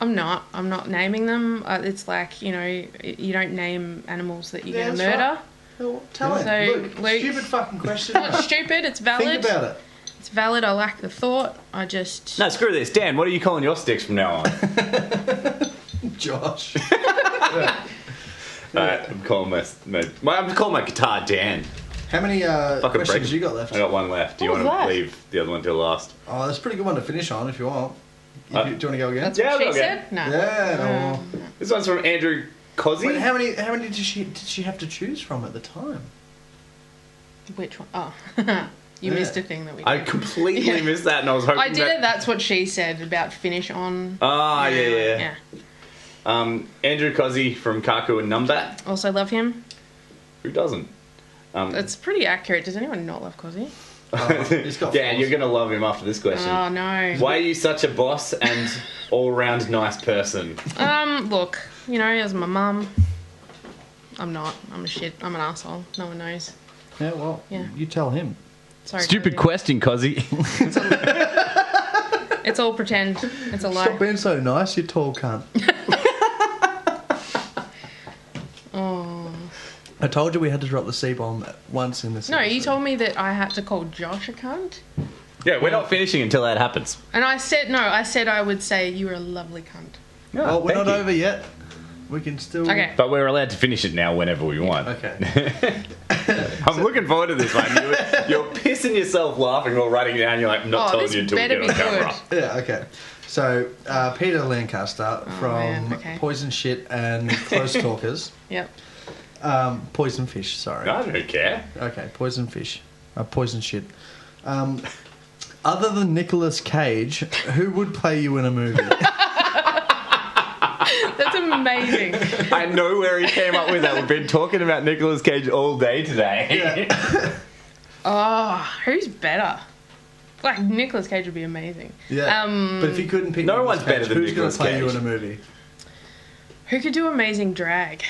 S2: I'm not naming them. It's like, you know, you don't name animals that you're
S3: Yeah,
S2: going to
S3: that's
S2: murder.
S3: Well, tell
S2: So,
S3: him. Luke,
S2: Luke-
S3: stupid fucking question.
S2: It's not stupid. It's valid.
S3: Think about it.
S2: It's valid. I like the thought. I just.
S1: No, screw this. Dan, what are you calling your sticks from now on?
S3: Josh.
S1: Alright, I'm calling my guitar Dan.
S3: How many
S1: Fucking break.
S3: questions you got left?
S1: I got one left. Do you
S2: What
S1: want
S2: was
S1: to
S2: that?
S1: leave the other one till last?
S3: Oh, that's a pretty good one to finish on if you want. Do you want to go again?
S2: That's
S1: Yeah,
S2: what
S1: I'll
S2: she
S1: go again.
S2: said? No.
S3: Yeah, no.
S1: This one's from Andrew Cozzy.
S3: Wait, how many did she have to choose from at the time?
S2: Which one? Oh. You
S3: Yeah.
S2: missed a thing that we
S1: I
S2: did.
S1: completely
S2: Yeah.
S1: missed that, and I was hoping
S2: I did it. That's what she said about finish on.
S1: Ah, yeah.
S2: Yeah.
S1: Andrew Cozzy from Kaku and Numbat.
S2: Also love him.
S1: Who doesn't?
S2: It's pretty accurate. Does anyone not love Cozzy?
S3: He's got
S1: Dan,
S3: flaws.
S1: you're going to love him after this question.
S2: Oh, no.
S1: Why are you such a boss and all-round nice person?
S2: Look, you know, as my mum, I'm not. I'm a shit. I'm an asshole. No one knows.
S3: Yeah, well,
S2: Yeah.
S3: you tell him.
S2: Sorry.
S1: Stupid
S2: Cosy.
S1: question, Cozzy.
S2: It's all pretend. It's a lie.
S3: Stop being so nice, you tall cunt.
S2: Oh.
S3: I told you we had to drop the C-bomb once in this
S2: No, you
S3: episode.
S2: told me that I had to call Josh a cunt.
S1: Yeah, we're not finishing until that happens.
S2: And I said I would say you were a lovely cunt.
S3: Well, we're
S1: Thank
S3: not
S1: you.
S3: over yet. We can still...
S2: Okay.
S1: But we're allowed to finish it now whenever we want.
S3: Okay.
S1: I'm looking forward to this one. You're pissing yourself laughing or writing down. You're like, I'm not telling
S2: this
S1: you until we
S2: better
S1: get on
S2: be
S1: camera.
S2: good.
S3: Yeah, okay. So, Peter Lancaster from
S2: man, okay.
S3: Poison Shit and Close Talkers.
S2: Yep.
S3: Poison Fish, sorry.
S1: I don't care.
S3: Okay, Poison Fish. Poison Shit. Other than Nicolas Cage, who would play you in a movie?
S2: That's amazing.
S1: I know where he came up with that. We've been talking about Nicolas Cage all day today.
S2: Oh, who's better? Like, Nicolas Cage would be amazing.
S3: Yeah. But if you couldn't pick
S1: No
S3: Nicolas
S1: one's better
S3: Cage,
S1: than
S3: who's going
S1: Nicolas
S3: to play you
S1: Cage.
S3: in a movie?
S2: Who could do amazing drag?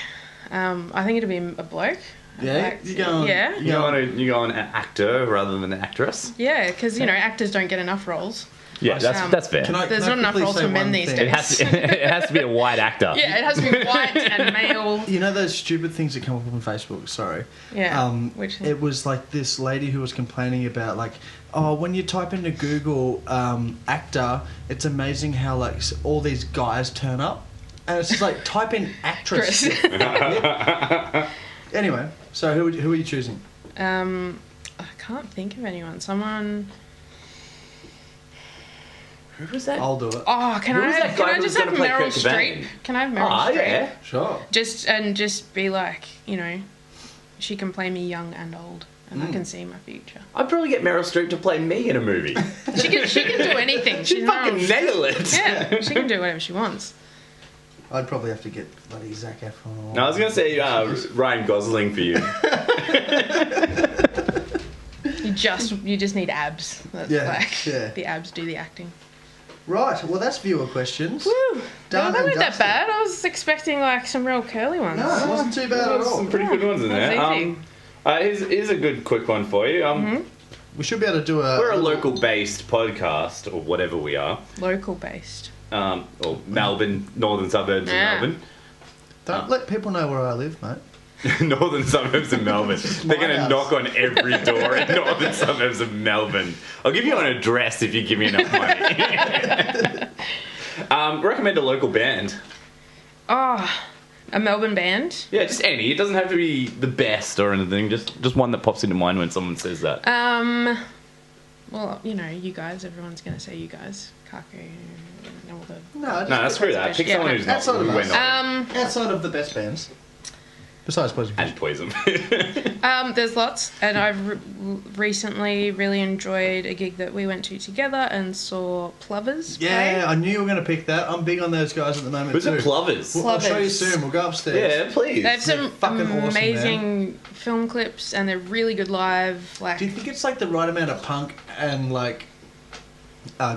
S2: I think it'd be a bloke.
S3: Yeah? You going,
S2: Yeah.
S1: You go on an actor rather than an actress.
S2: Yeah, because, actors don't get enough roles.
S1: Yeah, that's fair.
S2: There's not enough roles for men these
S1: It
S2: days.
S1: it has to be a white actor.
S2: Yeah, it has to be white and male.
S3: You know those stupid things that come up on Facebook? Sorry.
S2: Yeah. Which thing?
S3: It was like this lady who was complaining about like, oh, when you type into Google actor, it's amazing how like all these guys turn up, and it's just like type in actress. Anyway, so who are you choosing?
S2: I can't think of anyone. Someone.
S1: Who was that?
S3: I'll do it.
S2: Oh, can
S1: Who was
S2: I
S1: that guy
S2: can I
S1: who was
S2: just have
S1: gonna play
S2: Meryl
S1: Kurt Cobain?
S2: Streep? Can I have Meryl
S1: Oh,
S2: Streep?
S1: yeah.
S3: Sure.
S2: Just be like, she can play me young and old, and I can see my future.
S1: I'd probably get Meryl Streep to play me in a movie.
S2: She can do anything.
S1: She'd fucking nail it.
S2: Yeah, she can do whatever she wants.
S3: I'd probably have to get bloody Zac Efron. Or
S1: No, I was going to say Ryan Gosling for you.
S2: You just need abs. That's
S3: Yeah, yeah.
S2: The abs do the acting.
S3: Right, well that's viewer questions.
S2: Woo!
S3: Done
S2: No, they
S3: and
S2: weren't that
S3: dusted.
S2: bad. I was expecting like some real curly ones.
S3: No, it wasn't too bad at
S1: There's
S3: all.
S1: some pretty good ones in there.
S2: That's easy.
S1: Here's a good quick one for you.
S3: We should be able to do a...
S1: We're a local-based podcast, or whatever we are.
S2: Local based.
S1: Or Melbourne, northern suburbs
S2: Yeah.
S1: of Melbourne.
S3: Don't let people know where I live, mate.
S1: Northern suburbs of Melbourne. They're going to
S3: house.
S1: knock on every door in northern suburbs of Melbourne. I'll give you an address if you give me enough money. Recommend a local band.
S2: Oh, a Melbourne band.
S1: Yeah, just any. It doesn't have to be the best or anything. Just one that pops into mind when someone says that.
S2: Well, you guys. Everyone's going to say you guys. Kaku. All the...
S1: No, screw that. Pick
S2: Yeah,
S1: someone who's not.
S3: outside of
S1: Who we're
S3: us.
S1: not.
S3: Outside of the best bands. Besides Poison Fish.
S1: And Poison.
S2: There's lots, and I've recently really enjoyed a gig that we went to together and saw Plovers play.
S3: Yeah, I knew you were going to pick that. I'm big on those guys at the moment
S1: Who's
S3: too.
S1: it? Plovers.
S3: Well, I'll show you
S2: Plovers.
S3: soon. We'll go upstairs.
S1: Yeah, please.
S2: They have some
S3: fucking awesome,
S2: amazing film clips, and they're really good live. Like,
S3: Do you think it's like the right amount of punk and like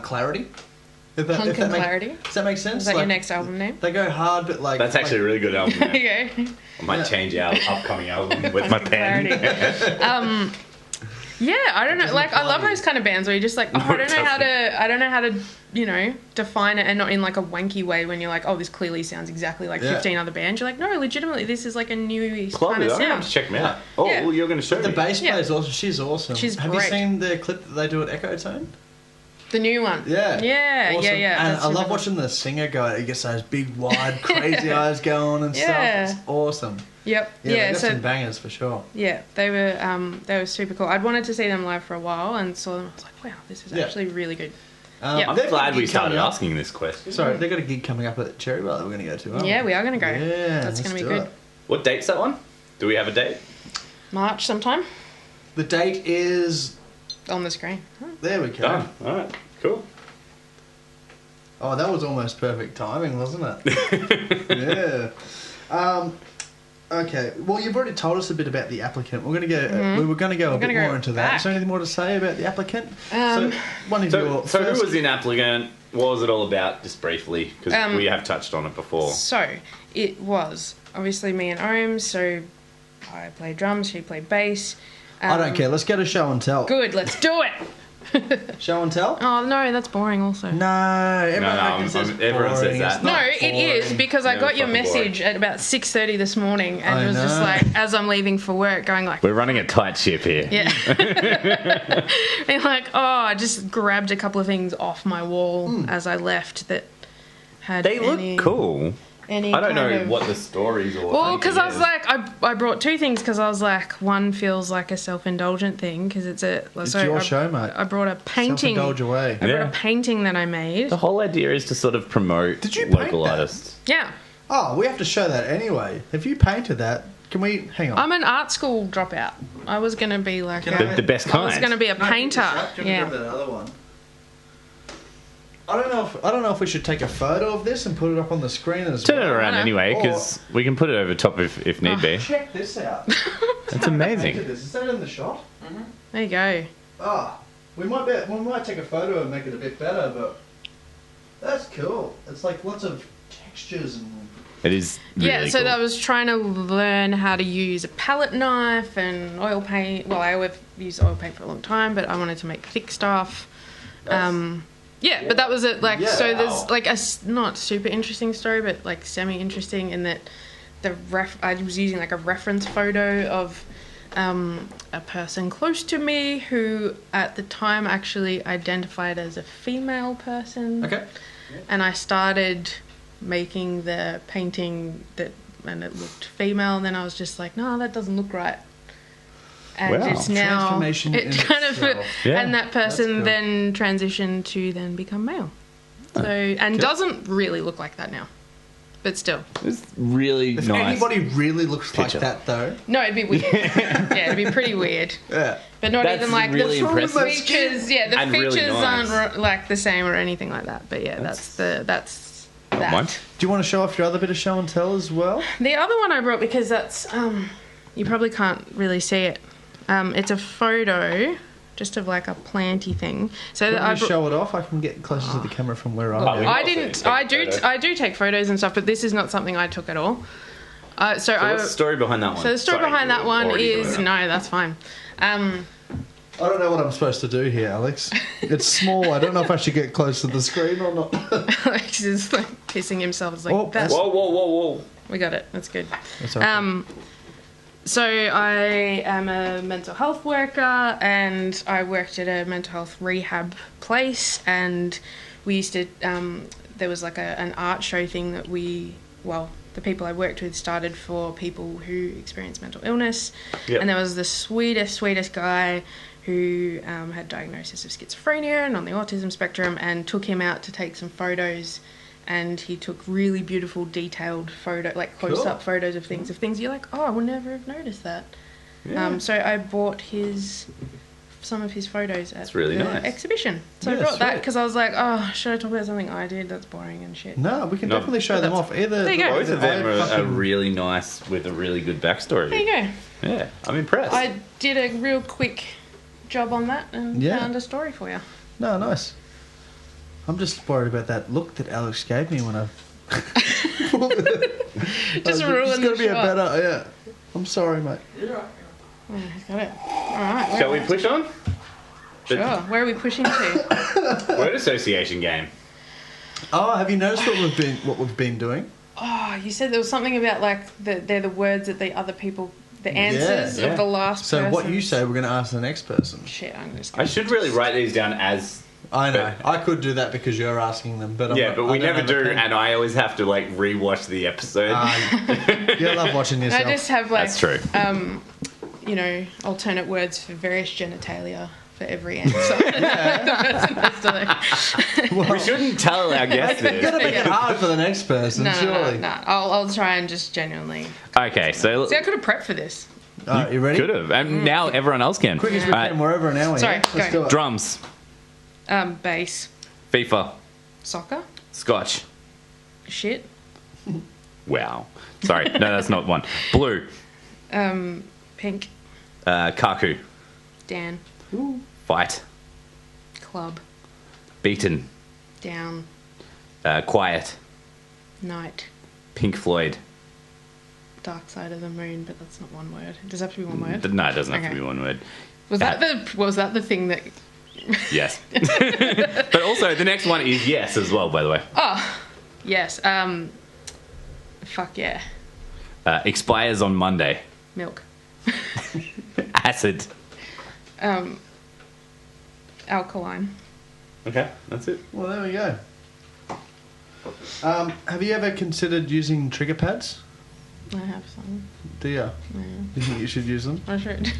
S3: clarity?
S2: Punk and clarity?
S3: Does that make sense?
S2: Is that your
S3: Like,
S2: next album name?
S3: They go hard, but like
S1: That's actually a really good album. man.
S2: Okay.
S1: I might change our upcoming album with my pen.
S2: Clarity. Yeah, I don't know. Like, I love those kind of bands where you're just like, oh, I don't know how to, define it, and not in like a wanky way when you're like, oh, this clearly sounds exactly like 15 other bands. You're like, no, legitimately, this is like a new kind of
S1: Plovers, I'm going to have
S2: sound.
S1: to check them out. Oh,
S2: Yeah.
S1: well, you're going to show
S3: the
S1: me.
S3: bass
S2: Yeah.
S3: player is awesome. She's awesome.
S2: She's
S3: Have
S2: great.
S3: you seen the clip that they do at Echo Tone?
S2: The new one.
S3: Yeah.
S2: Yeah,
S3: Awesome.
S2: yeah.
S3: And
S2: That's
S3: I love
S2: super
S3: watching the singer go. He gets those big, wide, crazy eyes going and
S2: Yeah.
S3: stuff. It's awesome.
S2: cool. Yep.
S3: Yeah, they
S2: Yeah.
S3: got
S2: So
S3: some bangers for sure.
S2: yeah, they were super cool. I'd wanted to see them live for a while and saw them. I was like, wow, this is
S3: Yeah.
S2: actually really good.
S3: They've
S2: Yeah.
S1: I'm
S3: got a
S1: glad we
S3: gig
S1: started
S3: coming up.
S1: asking this question.
S3: Sorry, they've got a gig coming up at Cherry Bar that we're going to go to. Aren't
S2: Yeah, we are going to go.
S3: Yeah,
S2: That's going to be
S3: let's do
S2: good.
S3: it.
S1: What date's that one? Do we have a date?
S2: March sometime
S3: The date is.
S2: on the screen.
S3: There we go.
S1: Done. All right. Cool.
S3: Oh, that was almost perfect timing, wasn't it? Yeah. Okay. Well, you've already told us a bit about the applicant. We're going to go. We were going to go a bit
S2: gonna go
S3: more into that.
S2: back.
S3: Is there anything more to say about the applicant?
S2: Um,
S3: one of
S1: So,
S3: your
S1: so
S3: first-
S1: who was in applicant? What was it all about? Just briefly, because we have touched on it before.
S2: So it was obviously me and Ohm. So I played drums, she played bass.
S3: I don't care. Let's get a show and tell.
S2: Good, let's do it.
S3: Show and tell?
S2: Oh no, that's boring. Also.
S3: No, everyone says
S1: everyone says that.
S2: No, it is because I got your message at about 6:30 this morning, and it was just like as I'm leaving for work, going like,
S1: we're running a tight ship here.
S2: yeah, and like, oh, I just grabbed a couple of things off my wall as I left that had.
S1: They look cool. I don't know what the stories or.
S2: Well, because I was like, I brought two things because I was like, one feels like a self-indulgent thing because it's
S3: your show, mate.
S2: I brought a painting.
S3: Self-indulge away.
S2: I brought a painting that I made.
S1: The whole idea is to sort of promote local artists.
S2: Yeah.
S3: Oh, we have to show that anyway. If you painted that, can we hang on?
S2: I'm an art school dropout. I was going to be like
S1: the best kind.
S2: I was going to be a painter.
S3: Yeah. That other one. I don't know if we should take a photo of this and put it up on the screen as
S1: Turn it around anyway, because we can put it over top if need be.
S3: Check this out.
S1: That's amazing.
S3: Is that in the shot?
S2: Mm-hmm. There you go.
S3: We might take a photo and make it a bit better, but that's cool. It's like lots of textures and.
S1: It is really
S2: so
S1: cool.
S2: I was trying to learn how to use a palette knife and oil paint. Well, I always used oil paint for a long time, but I wanted to make thick stuff. Yeah, but that was it. Like, so there's like a not super interesting story, but like semi-interesting in that I was using like a reference photo of a person close to me who at the time actually identified as a female person.
S3: Okay.
S2: And I started making the painting and it looked female. And then I was just like, no, that doesn't look right. And it's now
S3: transformation
S2: it kind of and that person
S3: That's cool.
S2: then transitioned to then become male. So and doesn't really look like that now, but still.
S1: It's really
S3: If
S1: nice.
S3: anybody really looks like that, though.
S2: No, it'd be weird. Yeah, it'd be pretty weird.
S3: Yeah.
S2: But not
S1: That's
S2: even like
S1: really
S2: the
S1: impressive.
S2: features. Yeah, the
S1: And
S2: features
S1: really nice.
S2: aren't like the same or anything like that. But yeah, that's that.
S1: Mine.
S3: Do you want to show off your other bit of show and tell as well?
S2: The other one I brought because that's you probably can't really see it. It's a photo just of like a planty thing. So
S3: Can I show it off? I can get closer to the camera from where I am.
S2: I do take photos and stuff, but this is not something I took at all.
S1: What's the story behind that one?
S2: So the story behind that one is no, that's fine.
S3: I don't know what I'm supposed to do here, Alex. It's small. I don't know if I should get close to the screen or not.
S2: Alex is like pissing himself. It's like
S1: whoa.
S2: We got it. That's good.
S3: That's okay.
S2: So I am a mental health worker and I worked at a mental health rehab place, and we used to there was like an art show thing that the people I worked with started for people who experience mental illness. Yep. And there was the sweetest guy who had diagnosis of schizophrenia and on the autism spectrum, and took him out to take some photos. And he took really beautiful, detailed like close-up photos of things you're like, oh, I would never have noticed that. Yeah. So I bought some of his photos at the exhibition. So I brought that because I was like, oh, should I talk about something I did that's boring and shit?
S3: No, we can definitely show them off. Either
S2: there you go.
S1: Both of them are really nice with a really good backstory.
S2: There you go.
S1: Yeah, I'm impressed.
S2: I did a real quick job on that and found a story for you.
S3: No, nice. I'm just worried about that look that Alex gave me when I.
S2: Just ruined the shot.
S3: Yeah. I'm sorry, mate.
S2: You're right. Oh, he's got it. All right.
S1: Shall we push on?
S2: Sure. Where are we pushing to?
S1: Word association game.
S3: Oh, have you noticed what we've been doing?
S2: Oh, you said there was something about like they're the words that the other people, the answers of the last person.
S3: So what you say, we're going to ask the next person.
S2: Shit, I'm just.
S1: I should really write these down as.
S3: I know. I could do that because you're asking them, but
S1: but we never do, and I always have to like rewatch the episode.
S3: You love watching yourself.
S2: I just have like
S1: that's true.
S2: Alternate words for various genitalia for every answer.
S1: We shouldn't tell our guests this.
S3: You've got to make it hard for the next person, surely.
S2: No. I'll try and just genuinely.
S1: Okay, so
S2: see, I could have prepped for this.
S3: You ready?
S1: Could have, and now everyone else can.
S3: Quick as we can. We're over an hour.
S2: Sorry,
S3: Let's do it.
S1: Drums.
S2: Bass.
S1: FIFA.
S2: Soccer.
S1: Scotch.
S2: Shit.
S1: Wow. Sorry, no, that's not one. Blue.
S2: Pink.
S1: Kaku.
S2: Dan.
S3: Ooh.
S1: Fight.
S2: Club.
S1: Beaten.
S2: Down.
S1: Quiet.
S2: Night.
S1: Pink Floyd.
S2: Dark Side of the Moon, but that's not one word. Does it have to be one word?
S1: No, it doesn't have
S2: Okay.
S1: to be one word.
S2: Was that the thing that...
S1: Yes. But also, the next one is yes as well, by the way.
S2: Oh, yes. Fuck yeah.
S1: Expires on Monday.
S2: Milk.
S1: Acid.
S2: Alkaline.
S1: Okay, that's it.
S3: Well, there we go. Have you ever considered using trigger pads?
S2: I have some.
S3: Do you?
S2: Yeah.
S3: You think you should use them?
S2: I should.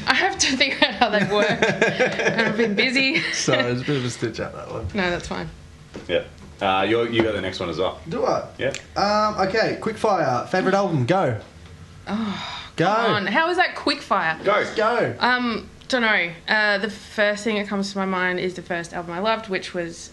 S2: I have to figure out how they work. And I've been busy.
S3: Sorry, it's a bit of a stitch up, that one.
S2: No, that's fine.
S1: Yeah. You got the next one as well.
S3: Do I?
S1: Yeah.
S3: Okay, quick fire. Favourite album? Go.
S2: Oh,
S3: Go.
S2: come on. How is that quick fire?
S1: Go.
S3: Go.
S2: Don't know. The first thing that comes to my mind is the first album I loved, which was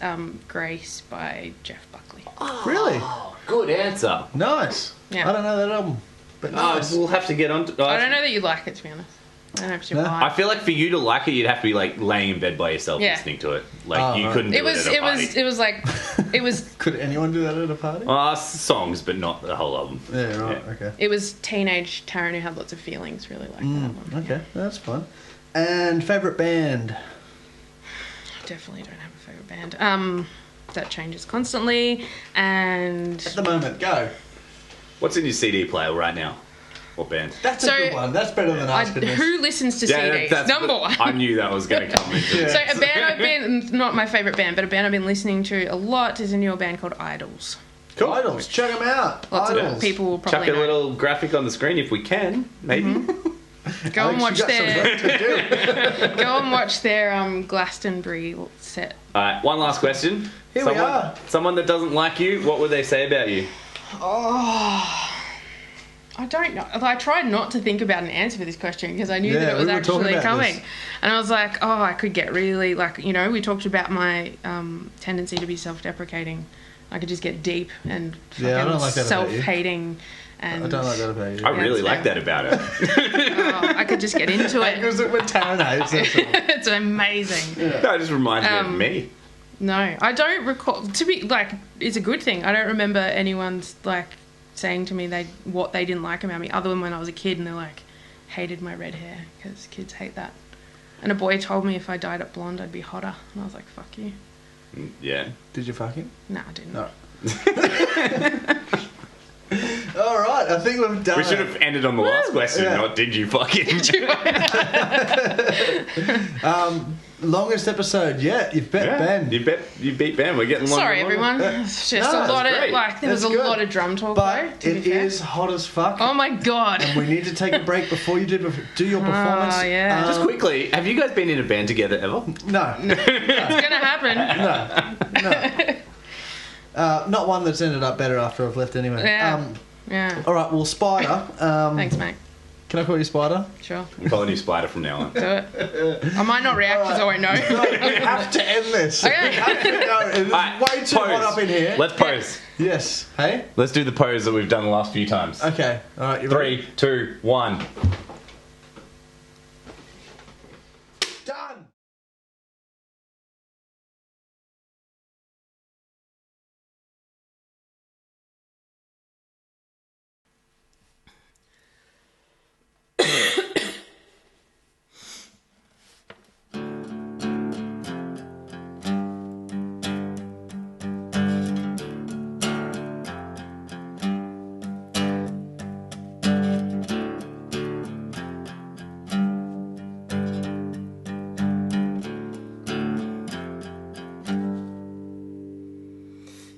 S2: Grace by Jeff Buckley.
S3: Really?
S1: Oh, good answer.
S3: Nice.
S2: Yeah.
S3: I don't know that album, but nice.
S1: We'll have to get on to...
S2: I don't know that you'd like it, to be honest. I don't know if you
S3: No.
S2: like.
S1: I feel like for you to like it, you'd have to be like laying in bed by yourself
S2: Yeah.
S1: listening to it. Like
S3: Oh,
S1: you
S3: right.
S1: couldn't do
S2: It was.
S1: it at a
S2: It
S1: party.
S2: was. It was like. It was.
S3: Could anyone do that at a party?
S1: Songs, but not the whole album.
S3: Yeah, right.
S1: Yeah.
S3: Okay.
S2: It was teenage Taryn who had lots of feelings. Really like that album.
S3: Okay, that's fun. And favourite band?
S2: I definitely don't have a favorite band. That changes constantly, and
S3: At the moment, go.
S1: What's in your CD player right now? What band?
S3: That's
S2: So,
S3: a good one. That's better than asking this.
S2: who listens to CDs? Number one.
S1: I knew that was going to come into
S3: Yeah.
S1: it.
S2: So a band I've been, not my favourite band, but a band I've been listening to a lot is a newer band called Idols.
S1: Cool.
S3: Idols, check them out.
S2: Lots
S3: Idols.
S2: of people will
S1: Chuck
S2: probably
S1: a
S2: know.
S1: little graphic on the screen if we can, maybe.
S2: Go and watch
S3: Alex, you got some
S2: their
S3: work to do.
S2: go and watch their Glastonbury set.
S1: All right, one last question.
S3: Here we are.
S1: Someone that doesn't like you, what would they say about you?
S2: Oh, I don't know. I tried not to think about an answer for this question because I knew
S3: Yeah,
S2: that it was
S3: we were talking
S2: actually
S3: about
S2: coming,
S3: this.
S2: and I was like, oh, I could get really we talked about my tendency to be self-deprecating. I could just get deep and
S3: Yeah, I don't like that about you.
S2: self-hating. And
S3: I don't like that about you.
S1: I really
S2: it's
S1: like that about it.
S2: I could just get into it.
S3: Because it with Taryn hates that's all.
S2: It's amazing.
S1: No, it just reminds me of me.
S2: No, I don't recall. To be like, it's a good thing. I don't remember anyone's like saying to me what they didn't like about me, other than when I was a kid and they like hated my red hair because kids hate that. And a boy told me if I dyed it blonde, I'd be hotter, and I was like, "Fuck you."
S1: Yeah.
S3: Did you fuck him?
S2: No, I didn't.
S3: No. All right, I think we've done
S1: We should have ended on the last question,
S3: Yeah.
S1: not did you fucking...
S3: Longest episode yet. You've bet Ben.
S1: You beat Ben. We're getting longer
S2: Sorry,
S1: and longer.
S2: everyone. It's just
S3: No,
S2: a lot
S1: that's
S2: of
S1: great.
S2: there was
S3: That's
S2: a
S3: good.
S2: lot of drum talk though.
S3: But
S2: To
S3: it
S2: be fair.
S3: is hot as fuck.
S2: Oh my god.
S3: And we need to take a break before you do your performance.
S2: Oh, yeah.
S1: Just quickly, have you guys been in a band together ever?
S3: No.
S2: It's gonna happen.
S3: No. Not one that's ended up better after I've left anyway.
S2: Yeah. Yeah.
S3: All right, well, Spider.
S2: Thanks, mate.
S3: Can I call you Spider?
S2: Sure.
S1: I'm calling you Spider from now on.
S2: Do it. I might not react because I won't know.
S3: No, we have to end this.
S2: Okay.
S3: We have to go. It's
S1: Alright,
S3: way too hot up in here.
S1: Let's pose.
S3: Yes. Hey?
S1: Let's do the pose that we've done the last few times.
S3: Okay. All right, you ready?
S1: 3, 2, 1.
S3: Done.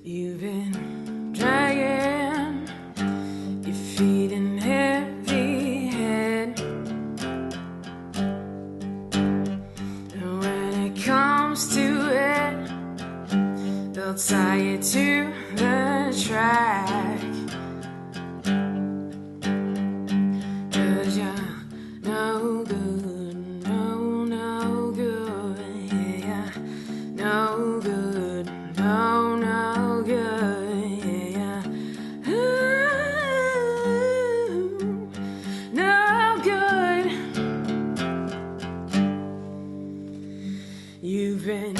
S5: You've been dragging your feet in heavy head, and when it comes to it, they'll tie you to the track. 'Cause you're no good, no good, yeah, no good, no good, yeah. Ooh, no good. You've been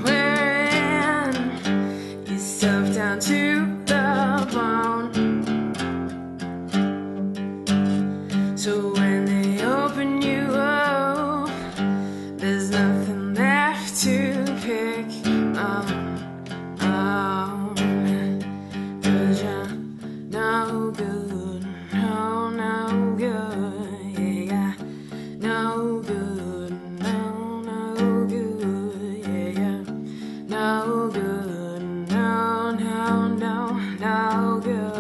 S5: wearing yourself down So when they open you up, there's nothing left to pick up. Cause you're no good, no good, yeah, no good, no good, yeah, no good, no good.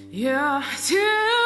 S5: You're too